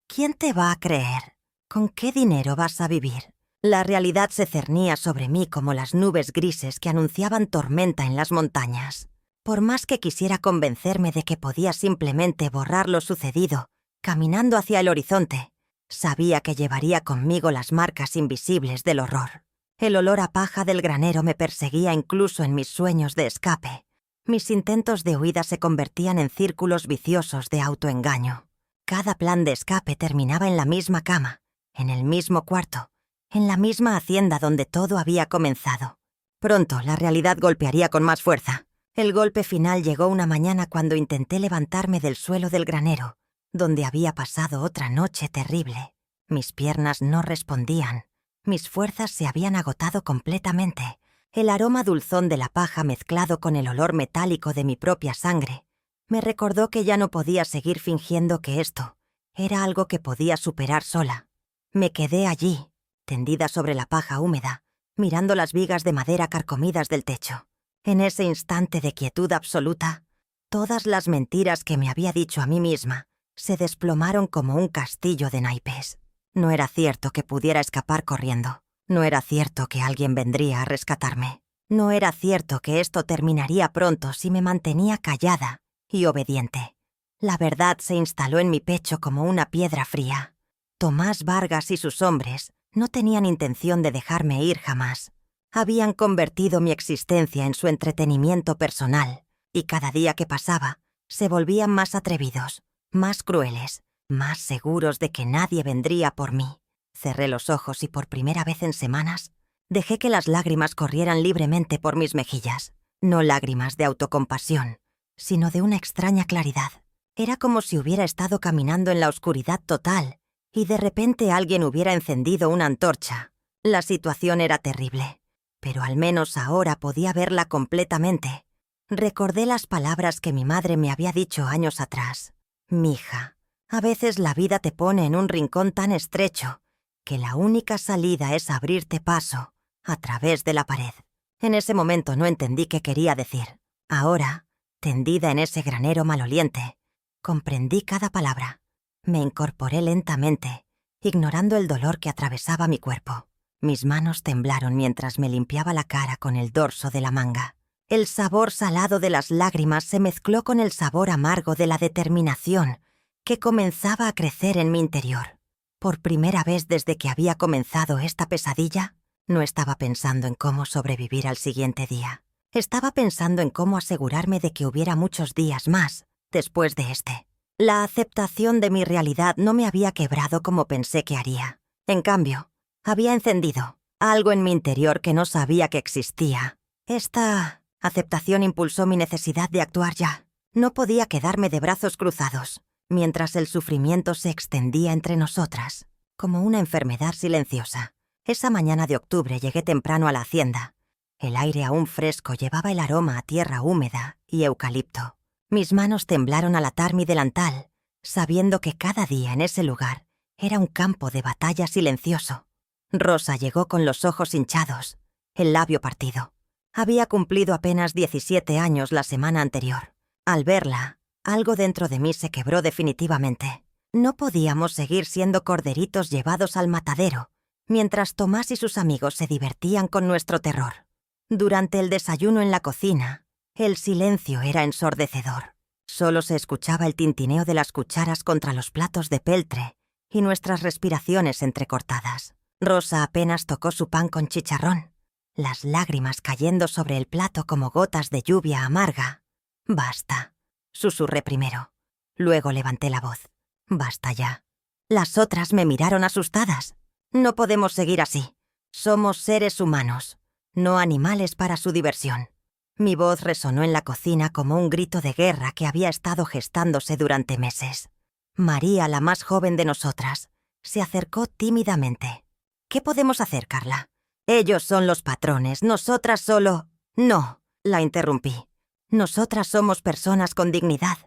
¿Quién te va a creer? ¿Con qué dinero vas a vivir? La realidad se cernía sobre mí como las nubes grises que anunciaban tormenta en las montañas. Por más que quisiera convencerme de que podía simplemente borrar lo sucedido, caminando hacia el horizonte, sabía que llevaría conmigo las marcas invisibles del horror. El olor a paja del granero me perseguía incluso en mis sueños de escape. Mis intentos de huida se convertían en círculos viciosos de autoengaño. Cada plan de escape terminaba en la misma cama, en el mismo cuarto, en la misma hacienda donde todo había comenzado. Pronto la realidad golpearía con más fuerza. El golpe final llegó una mañana cuando intenté levantarme del suelo del granero, donde había pasado otra noche terrible. Mis piernas no respondían. Mis fuerzas se habían agotado completamente. El aroma dulzón de la paja mezclado con el olor metálico de mi propia sangre me recordó que ya no podía seguir fingiendo que esto era algo que podía superar sola. Me quedé allí, tendida sobre la paja húmeda, mirando las vigas de madera carcomidas del techo. En ese instante de quietud absoluta, todas las mentiras que me había dicho a mí misma se desplomaron como un castillo de naipes. No era cierto que pudiera escapar corriendo. No era cierto que alguien vendría a rescatarme. No era cierto que esto terminaría pronto si me mantenía callada y obediente. La verdad se instaló en mi pecho como una piedra fría. Tomás Vargas y sus hombres no tenían intención de dejarme ir jamás. Habían convertido mi existencia en su entretenimiento personal, y cada día que pasaba se volvían más atrevidos, más crueles, más seguros de que nadie vendría por mí. Cerré los ojos y por primera vez en semanas dejé que las lágrimas corrieran libremente por mis mejillas. No lágrimas de autocompasión, sino de una extraña claridad. Era como si hubiera estado caminando en la oscuridad total y de repente alguien hubiera encendido una antorcha. La situación era terrible, pero al menos ahora podía verla completamente. Recordé las palabras que mi madre me había dicho años atrás. «Mija, a veces la vida te pone en un rincón tan estrecho que la única salida es abrirte paso a través de la pared». En ese momento no entendí qué quería decir. Ahora, tendida en ese granero maloliente, comprendí cada palabra. Me incorporé lentamente ignorando el dolor que atravesaba mi cuerpo. Mis manos temblaron mientras me limpiaba la cara con el dorso de la manga. El sabor salado de las lágrimas se mezcló con el sabor amargo de la determinación que comenzaba a crecer en mi interior. Por primera vez desde que había comenzado esta pesadilla, no estaba pensando en cómo sobrevivir al siguiente día. Estaba pensando en cómo asegurarme de que hubiera muchos días más después de este. La aceptación de mi realidad no me había quebrado como pensé que haría. En cambio, había encendido algo en mi interior que no sabía que existía. Esta aceptación impulsó mi necesidad de actuar ya. No podía quedarme de brazos cruzados, mientras el sufrimiento se extendía entre nosotras, como una enfermedad silenciosa. Esa mañana de octubre llegué temprano a la hacienda. El aire aún fresco llevaba el aroma a tierra húmeda y eucalipto. Mis manos temblaron al atar mi delantal, sabiendo que cada día en ese lugar era un campo de batalla silencioso. Rosa llegó con los ojos hinchados, el labio partido. Había cumplido apenas 17 años la semana anterior. Al verla, algo dentro de mí se quebró definitivamente. No podíamos seguir siendo corderitos llevados al matadero, mientras Tomás y sus amigos se divertían con nuestro terror. Durante el desayuno en la cocina, el silencio era ensordecedor. Solo se escuchaba el tintineo de las cucharas contra los platos de peltre y nuestras respiraciones entrecortadas. Rosa apenas tocó su pan con chicharrón, las lágrimas cayendo sobre el plato como gotas de lluvia amarga. «Basta», susurré primero. Luego levanté la voz. «Basta ya». Las otras me miraron asustadas. «No podemos seguir así. Somos seres humanos, no animales para su diversión». Mi voz resonó en la cocina como un grito de guerra que había estado gestándose durante meses. María, la más joven de nosotras, se acercó tímidamente. «¿Qué podemos hacer, Carla? Ellos son los patrones, nosotras solo...» «No», la interrumpí. «Nosotras somos personas con dignidad.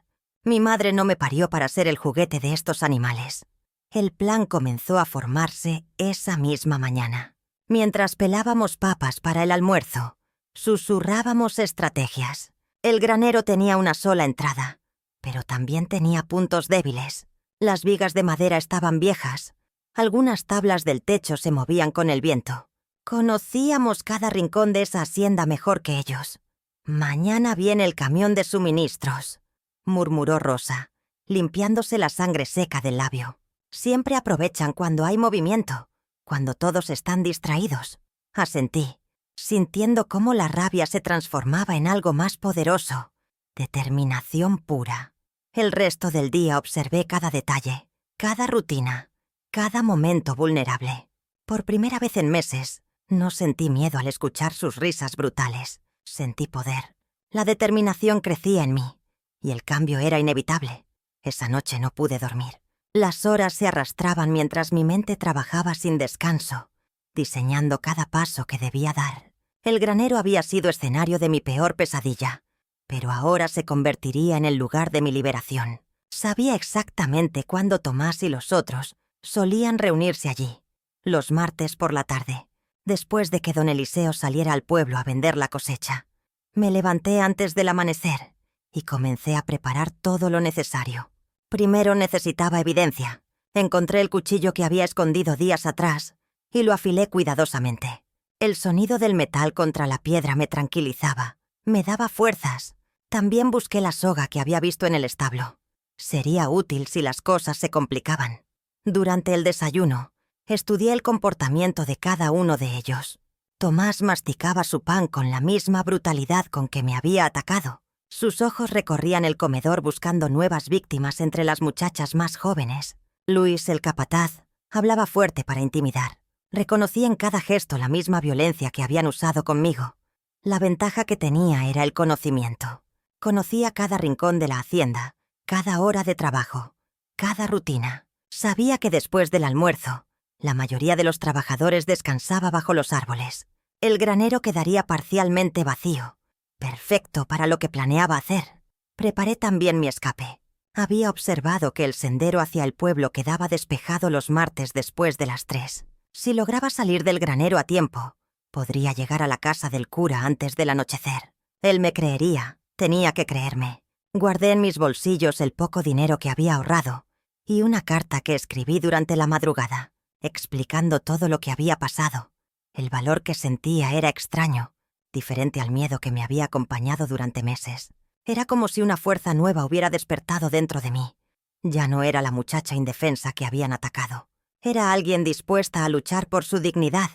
Mi madre no me parió para ser el juguete de estos animales». El plan comenzó a formarse esa misma mañana. Mientras pelábamos papas para el almuerzo, susurrábamos estrategias. El granero tenía una sola entrada, pero también tenía puntos débiles. Las vigas de madera estaban viejas. Algunas tablas del techo se movían con el viento. Conocíamos cada rincón de esa hacienda mejor que ellos. «Mañana viene el camión de suministros», murmuró Rosa, limpiándose la sangre seca del labio. «Siempre aprovechan cuando hay movimiento, cuando todos están distraídos». Asentí, sintiendo cómo la rabia se transformaba en algo más poderoso. Determinación pura. El resto del día observé cada detalle, cada rutina, cada momento vulnerable. Por primera vez en meses, no sentí miedo al escuchar sus risas brutales. Sentí poder. La determinación crecía en mí, y el cambio era inevitable. Esa noche no pude dormir. Las horas se arrastraban mientras mi mente trabajaba sin descanso, diseñando cada paso que debía dar. El granero había sido escenario de mi peor pesadilla, pero ahora se convertiría en el lugar de mi liberación. Sabía exactamente cuándo Tomás y los otros solían reunirse allí, los martes por la tarde, después de que don Eliseo saliera al pueblo a vender la cosecha. Me levanté antes del amanecer y comencé a preparar todo lo necesario. Primero necesitaba evidencia. Encontré el cuchillo que había escondido días atrás y lo afilé cuidadosamente. El sonido del metal contra la piedra me tranquilizaba, me daba fuerzas. También busqué la soga que había visto en el establo. Sería útil si las cosas se complicaban. Durante el desayuno, estudié el comportamiento de cada uno de ellos. Tomás masticaba su pan con la misma brutalidad con que me había atacado. Sus ojos recorrían el comedor buscando nuevas víctimas entre las muchachas más jóvenes. Luis, el capataz, hablaba fuerte para intimidar. Reconocí en cada gesto la misma violencia que habían usado conmigo. La ventaja que tenía era el conocimiento. Conocía cada rincón de la hacienda, cada hora de trabajo, cada rutina. Sabía que después del almuerzo, la mayoría de los trabajadores descansaba bajo los árboles. El granero quedaría parcialmente vacío, perfecto para lo que planeaba hacer. Preparé también mi escape. Había observado que el sendero hacia el pueblo quedaba despejado los martes después de las 3. Si lograba salir del granero a tiempo, podría llegar a la casa del cura antes del anochecer. Él me creería, tenía que creerme. Guardé en mis bolsillos el poco dinero que había ahorrado y una carta que escribí durante la madrugada, explicando todo lo que había pasado. El valor que sentía era extraño, diferente al miedo que me había acompañado durante meses. Era como si una fuerza nueva hubiera despertado dentro de mí. Ya no era la muchacha indefensa que habían atacado. Era alguien dispuesta a luchar por su dignidad,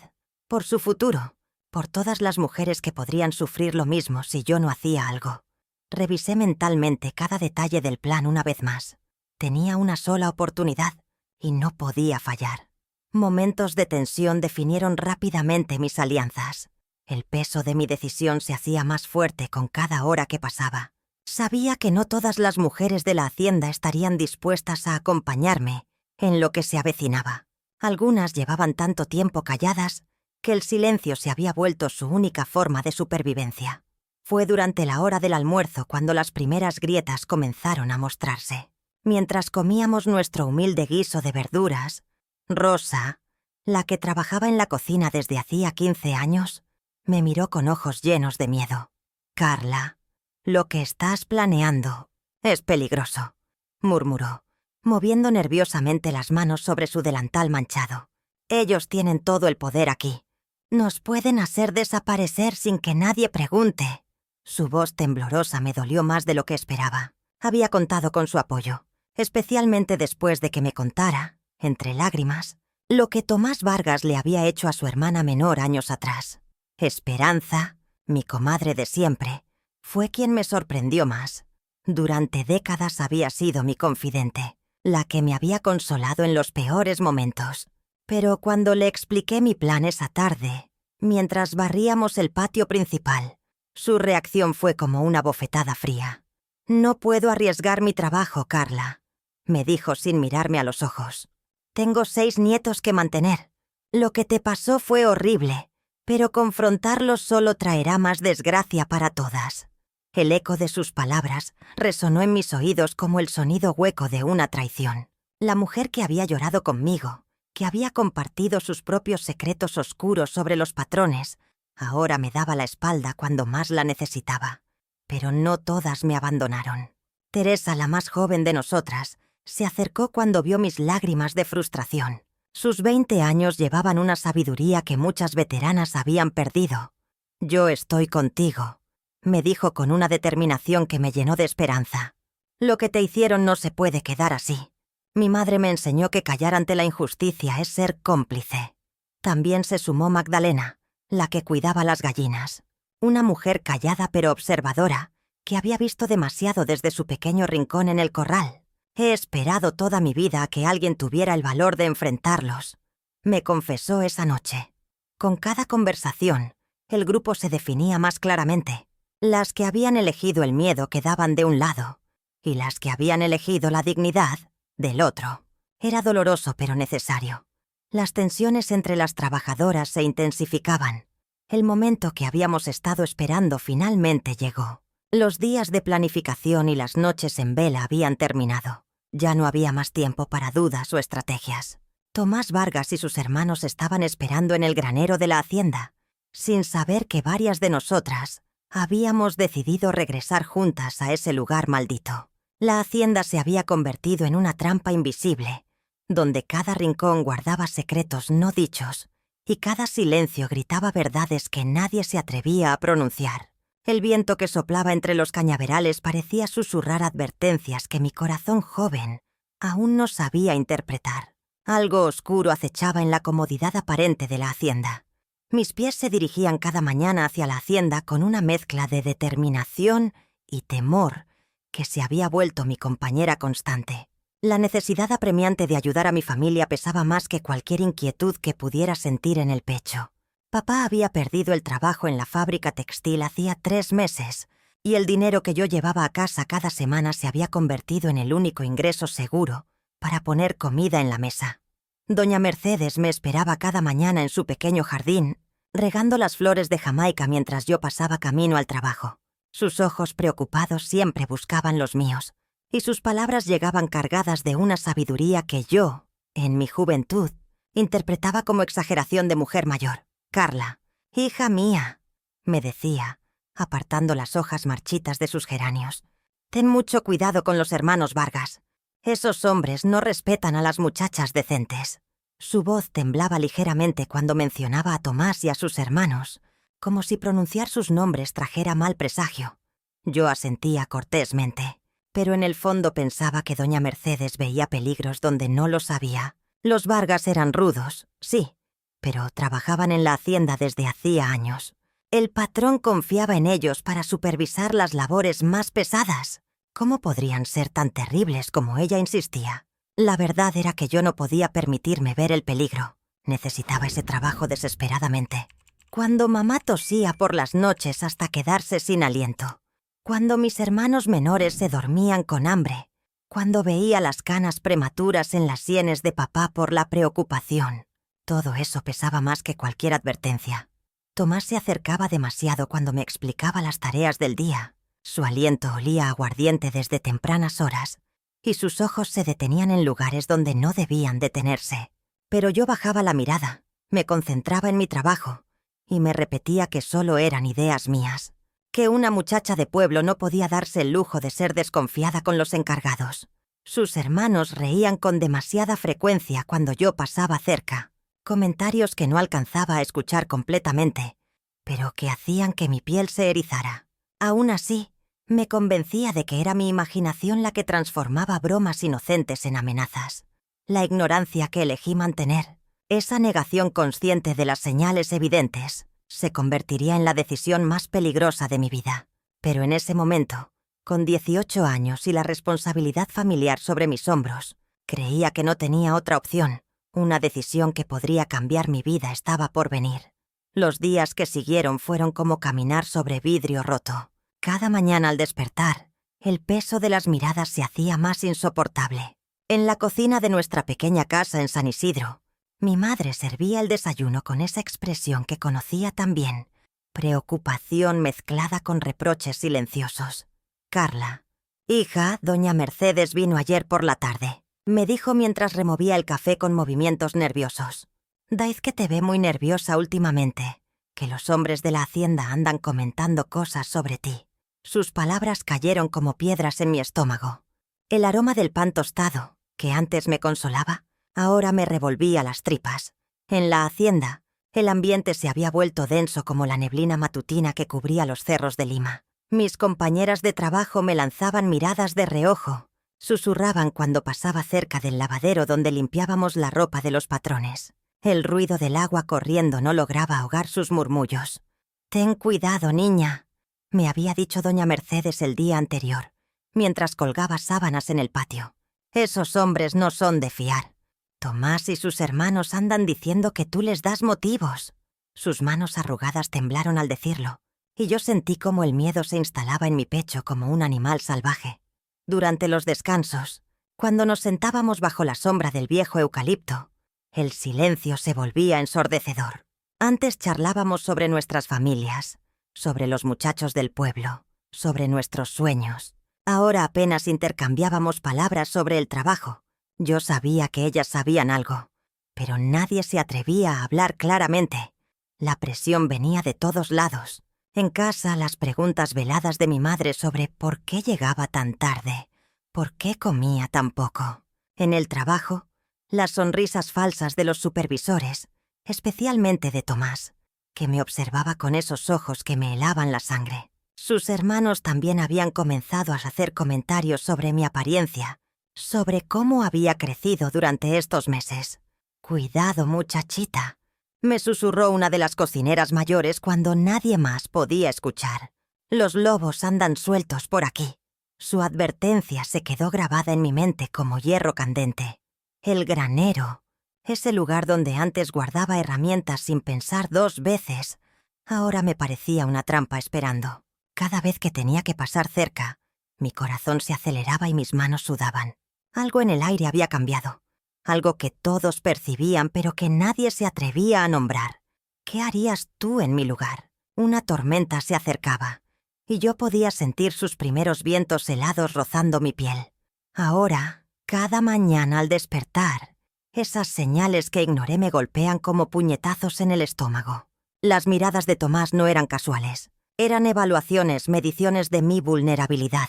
por su futuro, por todas las mujeres que podrían sufrir lo mismo si yo no hacía algo. Revisé mentalmente cada detalle del plan una vez más. Tenía una sola oportunidad y no podía fallar. Momentos de tensión definieron rápidamente mis alianzas. El peso de mi decisión se hacía más fuerte con cada hora que pasaba. Sabía que no todas las mujeres de la hacienda estarían dispuestas a acompañarme en lo que se avecinaba. Algunas llevaban tanto tiempo calladas que el silencio se había vuelto su única forma de supervivencia. Fue durante la hora del almuerzo cuando las primeras grietas comenzaron a mostrarse. Mientras comíamos nuestro humilde guiso de verduras, Rosa, la que trabajaba en la cocina desde hacía 15 años, me miró con ojos llenos de miedo. «Carla, lo que estás planeando es peligroso», murmuró, moviendo nerviosamente las manos sobre su delantal manchado. «Ellos tienen todo el poder aquí. Nos pueden hacer desaparecer sin que nadie pregunte». Su voz temblorosa me dolió más de lo que esperaba. Había contado con su apoyo, especialmente después de que me contara, entre lágrimas, lo que Tomás Vargas le había hecho a su hermana menor años atrás. Esperanza, mi comadre de siempre, fue quien me sorprendió más. Durante décadas había sido mi confidente, la que me había consolado en los peores momentos. Pero cuando le expliqué mi plan esa tarde, mientras barríamos el patio principal, su reacción fue como una bofetada fría. «No puedo arriesgar mi trabajo, Carla», me dijo sin mirarme a los ojos. «Tengo 6 nietos que mantener. Lo que te pasó fue horrible, pero confrontarlos solo traerá más desgracia para todas». El eco de sus palabras resonó en mis oídos como el sonido hueco de una traición. La mujer que había llorado conmigo, que había compartido sus propios secretos oscuros sobre los patrones, ahora me daba la espalda cuando más la necesitaba. Pero no todas me abandonaron. Teresa, la más joven de nosotras, se acercó cuando vio mis lágrimas de frustración. Sus 20 años llevaban una sabiduría que muchas veteranas habían perdido. «Yo estoy contigo», me dijo con una determinación que me llenó de esperanza. «Lo que te hicieron no se puede quedar así. Mi madre me enseñó que callar ante la injusticia es ser cómplice». También se sumó Magdalena, la que cuidaba las gallinas. Una mujer callada pero observadora, que había visto demasiado desde su pequeño rincón en el corral. «He esperado toda mi vida a que alguien tuviera el valor de enfrentarlos», me confesó esa noche. Con cada conversación, el grupo se definía más claramente. Las que habían elegido el miedo quedaban de un lado, y las que habían elegido la dignidad, del otro. Era doloroso pero necesario. Las tensiones entre las trabajadoras se intensificaban. El momento que habíamos estado esperando finalmente llegó. Los días de planificación y las noches en vela habían terminado. Ya no había más tiempo para dudas o estrategias. Tomás Vargas y sus hermanos estaban esperando en el granero de la hacienda, sin saber que varias de nosotras habíamos decidido regresar juntas a ese lugar maldito. La hacienda se había convertido en una trampa invisible, donde cada rincón guardaba secretos no dichos y cada silencio gritaba verdades que nadie se atrevía a pronunciar. El viento que soplaba entre los cañaverales parecía susurrar advertencias que mi corazón joven aún no sabía interpretar. Algo oscuro acechaba en la comodidad aparente de la hacienda. Mis pies se dirigían cada mañana hacia la hacienda con una mezcla de determinación y temor que se había vuelto mi compañera constante. La necesidad apremiante de ayudar a mi familia pesaba más que cualquier inquietud que pudiera sentir en el pecho. Papá había perdido el trabajo en la fábrica textil hacía 3 meses, y el dinero que yo llevaba a casa cada semana se había convertido en el único ingreso seguro para poner comida en la mesa. Doña Mercedes me esperaba cada mañana en su pequeño jardín, regando las flores de Jamaica mientras yo pasaba camino al trabajo. Sus ojos preocupados siempre buscaban los míos, y sus palabras llegaban cargadas de una sabiduría que yo, en mi juventud, interpretaba como exageración de mujer mayor. «Carla, hija mía», me decía, apartando las hojas marchitas de sus geranios, «ten mucho cuidado con los hermanos Vargas. Esos hombres no respetan a las muchachas decentes. Su voz temblaba ligeramente cuando mencionaba a Tomás y a sus hermanos, como si pronunciar sus nombres trajera mal presagio. Yo asentía cortésmente, pero en el fondo pensaba que doña Mercedes veía peligros donde no los había. Los Vargas eran rudos, sí, pero trabajaban en la hacienda desde hacía años. El patrón confiaba en ellos para supervisar las labores más pesadas. ¿Cómo podrían ser tan terribles como ella insistía? La verdad era que yo no podía permitirme ver el peligro. Necesitaba ese trabajo desesperadamente. Cuando mamá tosía por las noches hasta quedarse sin aliento. Cuando mis hermanos menores se dormían con hambre. Cuando veía las canas prematuras en las sienes de papá por la preocupación. Todo eso pesaba más que cualquier advertencia. Tomás se acercaba demasiado cuando me explicaba las tareas del día. Su aliento olía a aguardiente desde tempranas horas, y sus ojos se detenían en lugares donde no debían detenerse. Pero yo bajaba la mirada, me concentraba en mi trabajo, y me repetía que solo eran ideas mías, que una muchacha de pueblo no podía darse el lujo de ser desconfiada con los encargados. Sus hermanos reían con demasiada frecuencia cuando yo pasaba cerca, comentarios que no alcanzaba a escuchar completamente, pero que hacían que mi piel se erizara. Aún así, me convencía de que era mi imaginación la que transformaba bromas inocentes en amenazas. La ignorancia que elegí mantener, esa negación consciente de las señales evidentes, se convertiría en la decisión más peligrosa de mi vida. Pero en ese momento, con 18 años y la responsabilidad familiar sobre mis hombros, creía que no tenía otra opción. Una decisión que podría cambiar mi vida estaba por venir. Los días que siguieron fueron como caminar sobre vidrio roto. Cada mañana al despertar, el peso de las miradas se hacía más insoportable. En la cocina de nuestra pequeña casa en San Isidro, mi madre servía el desayuno con esa expresión que conocía tan bien, preocupación mezclada con reproches silenciosos. Carla, hija, doña Mercedes vino ayer por la tarde, me dijo mientras removía el café con movimientos nerviosos. Daiz que te ve muy nerviosa últimamente, que los hombres de la hacienda andan comentando cosas sobre ti. Sus palabras cayeron como piedras en mi estómago. El aroma del pan tostado, que antes me consolaba, ahora me revolvía las tripas. En la hacienda, el ambiente se había vuelto denso como la neblina matutina que cubría los cerros de Lima. Mis compañeras de trabajo me lanzaban miradas de reojo, susurraban cuando pasaba cerca del lavadero donde limpiábamos la ropa de los patrones. El ruido del agua corriendo no lograba ahogar sus murmullos. «Ten cuidado, niña», me había dicho doña Mercedes el día anterior, mientras colgaba sábanas en el patio. «Esos hombres no son de fiar. Tomás y sus hermanos andan diciendo que tú les das motivos». Sus manos arrugadas temblaron al decirlo, y yo sentí como el miedo se instalaba en mi pecho como un animal salvaje. Durante los descansos, cuando nos sentábamos bajo la sombra del viejo eucalipto, el silencio se volvía ensordecedor. Antes charlábamos sobre nuestras familias, sobre los muchachos del pueblo, sobre nuestros sueños. Ahora apenas intercambiábamos palabras sobre el trabajo. Yo sabía que ellas sabían algo, pero nadie se atrevía a hablar claramente. La presión venía de todos lados. En casa, las preguntas veladas de mi madre sobre por qué llegaba tan tarde, por qué comía tan poco. En el trabajo, las sonrisas falsas de los supervisores, especialmente de Tomás, que me observaba con esos ojos que me helaban la sangre. Sus hermanos también habían comenzado a hacer comentarios sobre mi apariencia, sobre cómo había crecido durante estos meses. «Cuidado, muchachita», me susurró una de las cocineras mayores cuando nadie más podía escuchar. «Los lobos andan sueltos por aquí». Su advertencia se quedó grabada en mi mente como hierro candente. El granero, ese lugar donde antes guardaba herramientas sin pensar 2 veces, ahora me parecía una trampa esperando. Cada vez que tenía que pasar cerca, mi corazón se aceleraba y mis manos sudaban. Algo en el aire había cambiado, algo que todos percibían pero que nadie se atrevía a nombrar. ¿Qué harías tú en mi lugar? Una tormenta se acercaba, y yo podía sentir sus primeros vientos helados rozando mi piel. Ahora, cada mañana al despertar, esas señales que ignoré me golpean como puñetazos en el estómago. Las miradas de Tomás no eran casuales. Eran evaluaciones, mediciones de mi vulnerabilidad.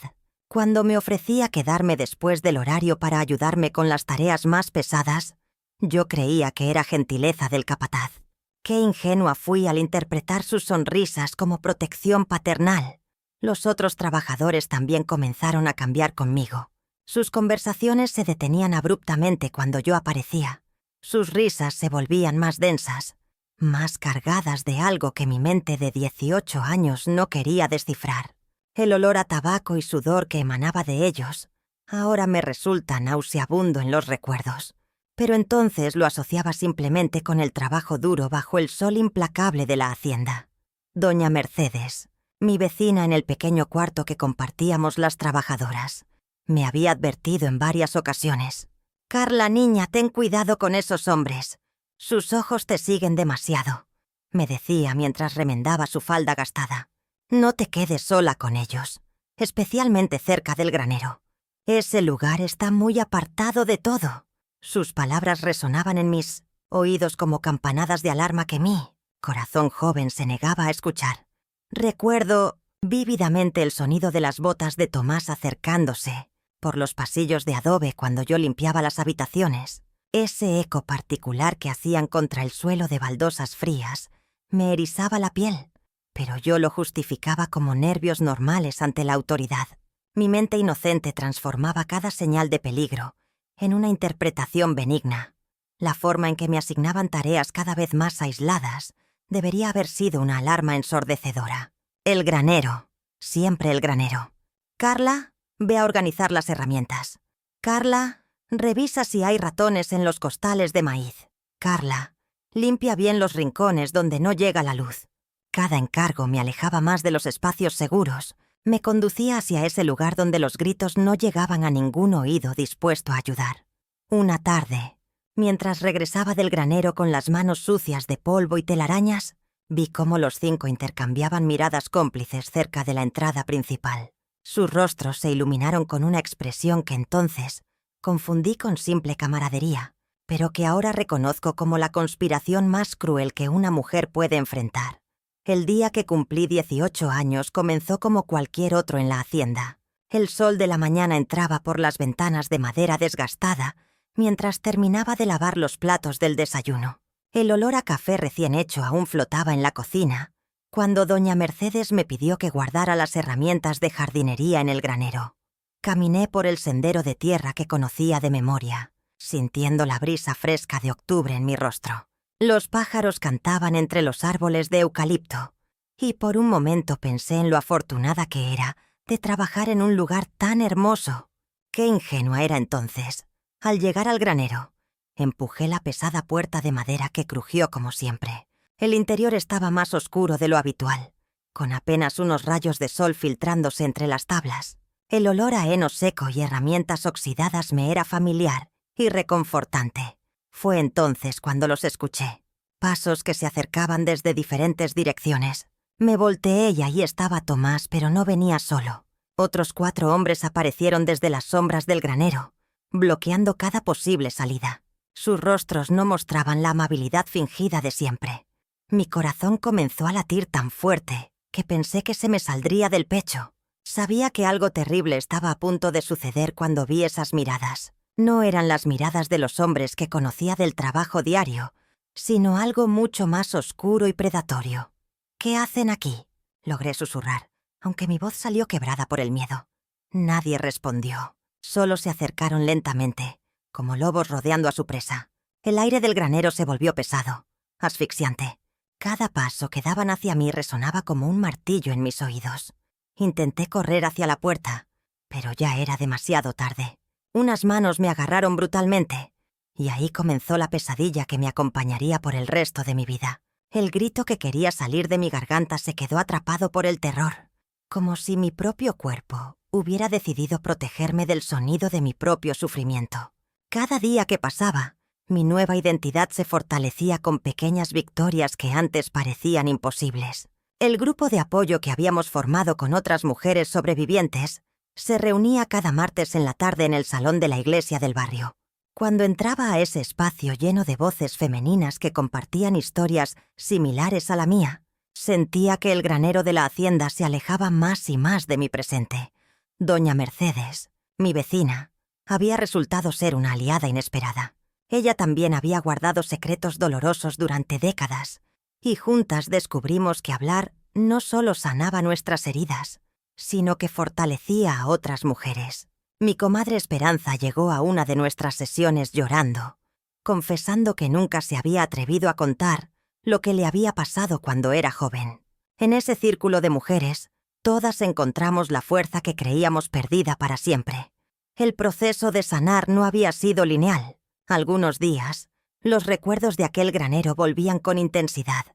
Cuando me ofrecía quedarme después del horario para ayudarme con las tareas más pesadas, yo creía que era gentileza del capataz. Qué ingenua fui al interpretar sus sonrisas como protección paternal. Los otros trabajadores también comenzaron a cambiar conmigo. Sus conversaciones se detenían abruptamente cuando yo aparecía. Sus risas se volvían más densas, más cargadas de algo que mi mente de 18 años no quería descifrar. El olor a tabaco y sudor que emanaba de ellos ahora me resulta nauseabundo en los recuerdos. Pero entonces lo asociaba simplemente con el trabajo duro bajo el sol implacable de la hacienda. Doña Mercedes, mi vecina en el pequeño cuarto que compartíamos las trabajadoras, me había advertido en varias ocasiones. «Carla, niña, ten cuidado con esos hombres. Sus ojos te siguen demasiado», me decía mientras remendaba su falda gastada. «No te quedes sola con ellos, especialmente cerca del granero. Ese lugar está muy apartado de todo». Sus palabras resonaban en mis oídos como campanadas de alarma que mi corazón joven se negaba a escuchar. Recuerdo vívidamente el sonido de las botas de Tomás acercándose por los pasillos de adobe cuando yo limpiaba las habitaciones. Ese eco particular que hacían contra el suelo de baldosas frías me erizaba la piel, pero yo lo justificaba como nervios normales ante la autoridad. Mi mente inocente transformaba cada señal de peligro en una interpretación benigna. La forma en que me asignaban tareas cada vez más aisladas debería haber sido una alarma ensordecedora. El granero, siempre el granero. «Carla, ve a organizar las herramientas. Carla, revisa si hay ratones en los costales de maíz. Carla, limpia bien los rincones donde no llega la luz». Cada encargo me alejaba más de los espacios seguros, me conducía hacia ese lugar donde los gritos no llegaban a ningún oído dispuesto a ayudar. Una tarde, mientras regresaba del granero con las manos sucias de polvo y telarañas, vi cómo los 5 intercambiaban miradas cómplices cerca de la entrada principal. Sus rostros se iluminaron con una expresión que entonces confundí con simple camaradería, pero que ahora reconozco como la conspiración más cruel que una mujer puede enfrentar. El día que cumplí 18 años comenzó como cualquier otro en la hacienda. El sol de la mañana entraba por las ventanas de madera desgastada mientras terminaba de lavar los platos del desayuno. El olor a café recién hecho aún flotaba en la cocina, cuando doña Mercedes me pidió que guardara las herramientas de jardinería en el granero. Caminé por el sendero de tierra que conocía de memoria, sintiendo la brisa fresca de octubre en mi rostro. Los pájaros cantaban entre los árboles de eucalipto, y por un momento pensé en lo afortunada que era de trabajar en un lugar tan hermoso. Qué ingenua era entonces. Al llegar al granero, empujé la pesada puerta de madera que crujió como siempre. El interior estaba más oscuro de lo habitual, con apenas unos rayos de sol filtrándose entre las tablas. El olor a heno seco y herramientas oxidadas me era familiar y reconfortante. Fue entonces cuando los escuché. Pasos que se acercaban desde diferentes direcciones. Me volteé y allí estaba Tomás, pero no venía solo. Otros 4 hombres aparecieron desde las sombras del granero, bloqueando cada posible salida. Sus rostros no mostraban la amabilidad fingida de siempre. Mi corazón comenzó a latir tan fuerte que pensé que se me saldría del pecho. Sabía que algo terrible estaba a punto de suceder cuando vi esas miradas. No eran las miradas de los hombres que conocía del trabajo diario, sino algo mucho más oscuro y predatorio. «¿Qué hacen aquí?», logré susurrar, aunque mi voz salió quebrada por el miedo. Nadie respondió. Solo se acercaron lentamente, como lobos rodeando a su presa. El aire del granero se volvió pesado, asfixiante. Cada paso que daban hacia mí resonaba como un martillo en mis oídos. Intenté correr hacia la puerta, pero ya era demasiado tarde. Unas manos me agarraron brutalmente, y ahí comenzó la pesadilla que me acompañaría por el resto de mi vida. El grito que quería salir de mi garganta se quedó atrapado por el terror, como si mi propio cuerpo hubiera decidido protegerme del sonido de mi propio sufrimiento. Cada día que pasaba, mi nueva identidad se fortalecía con pequeñas victorias que antes parecían imposibles. El grupo de apoyo que habíamos formado con otras mujeres sobrevivientes se reunía cada martes en la tarde en el salón de la iglesia del barrio. Cuando entraba a ese espacio lleno de voces femeninas que compartían historias similares a la mía, sentía que el granero de la hacienda se alejaba más y más de mi presente. Doña Mercedes, mi vecina, había resultado ser una aliada inesperada. Ella también había guardado secretos dolorosos durante décadas, y juntas descubrimos que hablar no solo sanaba nuestras heridas, sino que fortalecía a otras mujeres. Mi comadre Esperanza llegó a una de nuestras sesiones llorando, confesando que nunca se había atrevido a contar lo que le había pasado cuando era joven. En ese círculo de mujeres, todas encontramos la fuerza que creíamos perdida para siempre. El proceso de sanar no había sido lineal. Algunos días, los recuerdos de aquel granero volvían con intensidad,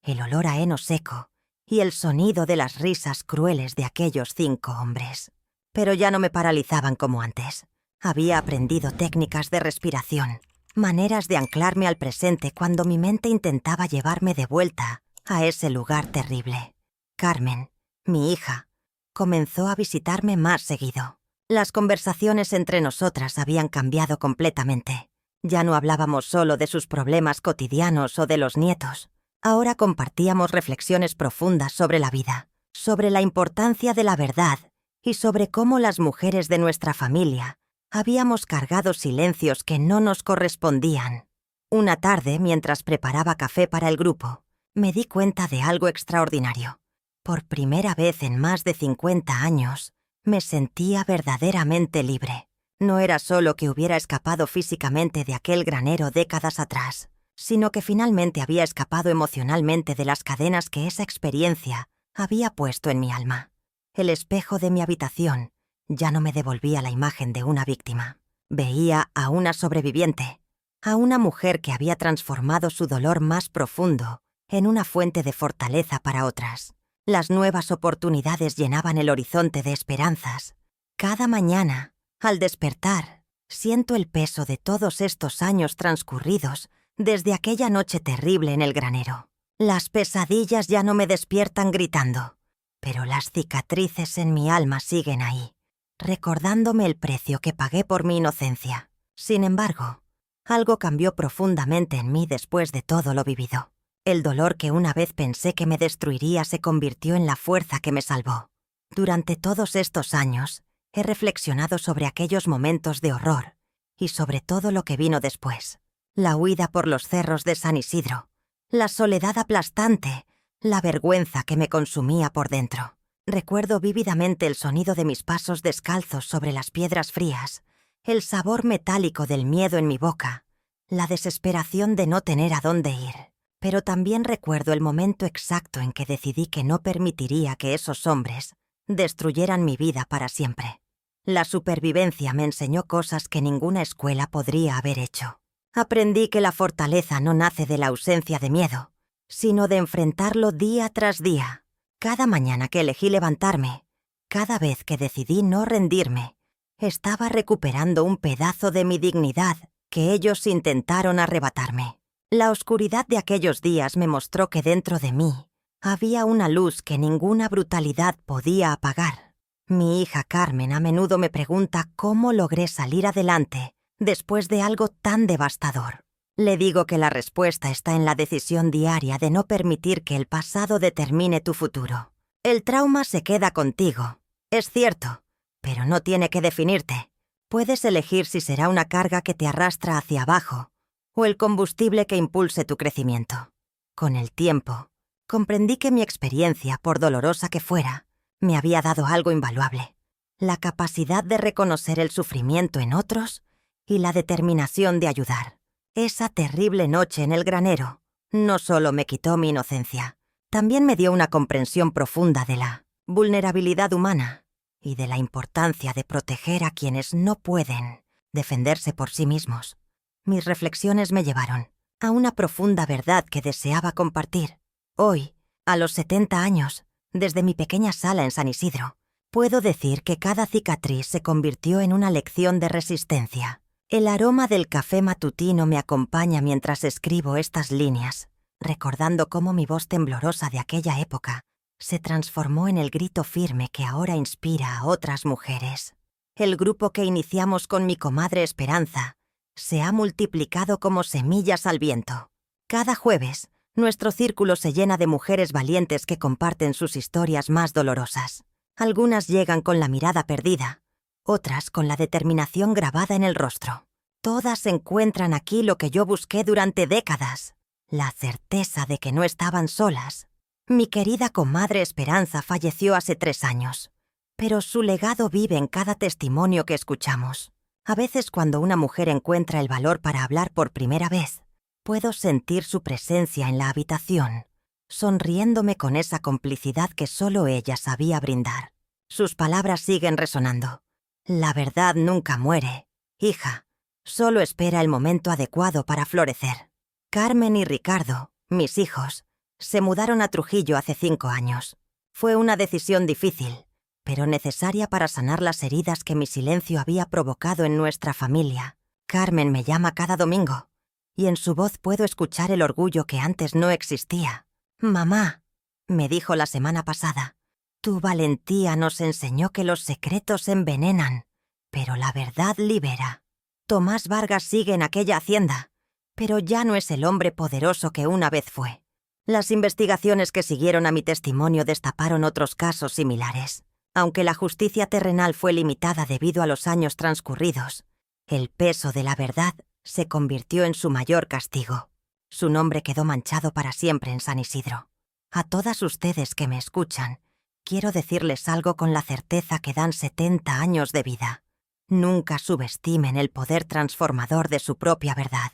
el olor a heno seco y el sonido de las risas crueles de aquellos 5 hombres. Pero ya no me paralizaban como antes. Había aprendido técnicas de respiración, maneras de anclarme al presente cuando mi mente intentaba llevarme de vuelta a ese lugar terrible. Carmen, mi hija, comenzó a visitarme más seguido. Las conversaciones entre nosotras habían cambiado completamente. Ya no hablábamos solo de sus problemas cotidianos o de los nietos. Ahora compartíamos reflexiones profundas sobre la vida, sobre la importancia de la verdad y sobre cómo las mujeres de nuestra familia habíamos cargado silencios que no nos correspondían. Una tarde, mientras preparaba café para el grupo, me di cuenta de algo extraordinario. Por primera vez en más de 50 años, me sentía verdaderamente libre. No era solo que hubiera escapado físicamente de aquel granero décadas atrás, sino que finalmente había escapado emocionalmente de las cadenas que esa experiencia había puesto en mi alma. El espejo de mi habitación ya no me devolvía la imagen de una víctima. Veía a una sobreviviente, a una mujer que había transformado su dolor más profundo en una fuente de fortaleza para otras. Las nuevas oportunidades llenaban el horizonte de esperanzas. Cada mañana, al despertar, siento el peso de todos estos años transcurridos desde aquella noche terrible en el granero. Las pesadillas ya no me despiertan gritando, pero las cicatrices en mi alma siguen ahí, recordándome el precio que pagué por mi inocencia. Sin embargo, algo cambió profundamente en mí después de todo lo vivido. El dolor que una vez pensé que me destruiría se convirtió en la fuerza que me salvó. Durante todos estos años, he reflexionado sobre aquellos momentos de horror y sobre todo lo que vino después. La huida por los cerros de San Isidro, la soledad aplastante, la vergüenza que me consumía por dentro. Recuerdo vívidamente el sonido de mis pasos descalzos sobre las piedras frías, el sabor metálico del miedo en mi boca, la desesperación de no tener a dónde ir. Pero también recuerdo el momento exacto en que decidí que no permitiría que esos hombres destruyeran mi vida para siempre. La supervivencia me enseñó cosas que ninguna escuela podría haber hecho. Aprendí que la fortaleza no nace de la ausencia de miedo, sino de enfrentarlo día tras día. Cada mañana que elegí levantarme, cada vez que decidí no rendirme, estaba recuperando un pedazo de mi dignidad que ellos intentaron arrebatarme. La oscuridad de aquellos días me mostró que dentro de mí había una luz que ninguna brutalidad podía apagar. Mi hija Carmen a menudo me pregunta cómo logré salir adelante después de algo tan devastador. Le digo que la respuesta está en la decisión diaria de no permitir que el pasado determine tu futuro. El trauma se queda contigo, es cierto, pero no tiene que definirte. Puedes elegir si será una carga que te arrastra hacia abajo o el combustible que impulse tu crecimiento. Con el tiempo, comprendí que mi experiencia, por dolorosa que fuera, me había dado algo invaluable: la capacidad de reconocer el sufrimiento en otros y la determinación de ayudar. Esa terrible noche en el granero no solo me quitó mi inocencia, también me dio una comprensión profunda de la vulnerabilidad humana y de la importancia de proteger a quienes no pueden defenderse por sí mismos. Mis reflexiones me llevaron a una profunda verdad que deseaba compartir. Hoy, a los 70 años, desde mi pequeña sala en San Isidro, puedo decir que cada cicatriz se convirtió en una lección de resistencia. El aroma del café matutino me acompaña mientras escribo estas líneas, recordando cómo mi voz temblorosa de aquella época se transformó en el grito firme que ahora inspira a otras mujeres. El grupo que iniciamos con mi comadre Esperanza se ha multiplicado como semillas al viento. Cada jueves, nuestro círculo se llena de mujeres valientes que comparten sus historias más dolorosas. Algunas llegan con la mirada perdida, otras con la determinación grabada en el rostro. Todas encuentran aquí lo que yo busqué durante décadas, la certeza de que no estaban solas. Mi querida comadre Esperanza falleció hace 3 años, pero su legado vive en cada testimonio que escuchamos. A veces cuando una mujer encuentra el valor para hablar por primera vez, puedo sentir su presencia en la habitación, sonriéndome con esa complicidad que solo ella sabía brindar. Sus palabras siguen resonando. La verdad nunca muere, hija, solo espera el momento adecuado para florecer. Carmen y Ricardo, mis hijos, se mudaron a Trujillo hace 5 años. Fue una decisión difícil, pero necesaria para sanar las heridas que mi silencio había provocado en nuestra familia. Carmen me llama cada domingo, y en su voz puedo escuchar el orgullo que antes no existía. «Mamá», me dijo la semana pasada, «tu valentía nos enseñó que los secretos envenenan, pero la verdad libera». Tomás Vargas sigue en aquella hacienda, pero ya no es el hombre poderoso que una vez fue. Las investigaciones que siguieron a mi testimonio destaparon otros casos similares. Aunque la justicia terrenal fue limitada debido a los años transcurridos, el peso de la verdad se convirtió en su mayor castigo. Su nombre quedó manchado para siempre en San Isidro. A todas ustedes que me escuchan, quiero decirles algo con la certeza que dan 70 años de vida. Nunca subestimen el poder transformador de su propia verdad.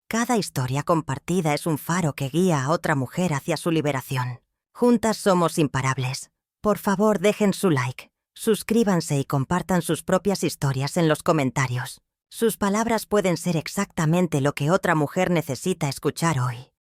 Cada historia compartida es un faro que guía a otra mujer hacia su liberación. Juntas somos imparables. Por favor, dejen su like, suscríbanse y compartan sus propias historias en los comentarios. Sus palabras pueden ser exactamente lo que otra mujer necesita escuchar hoy.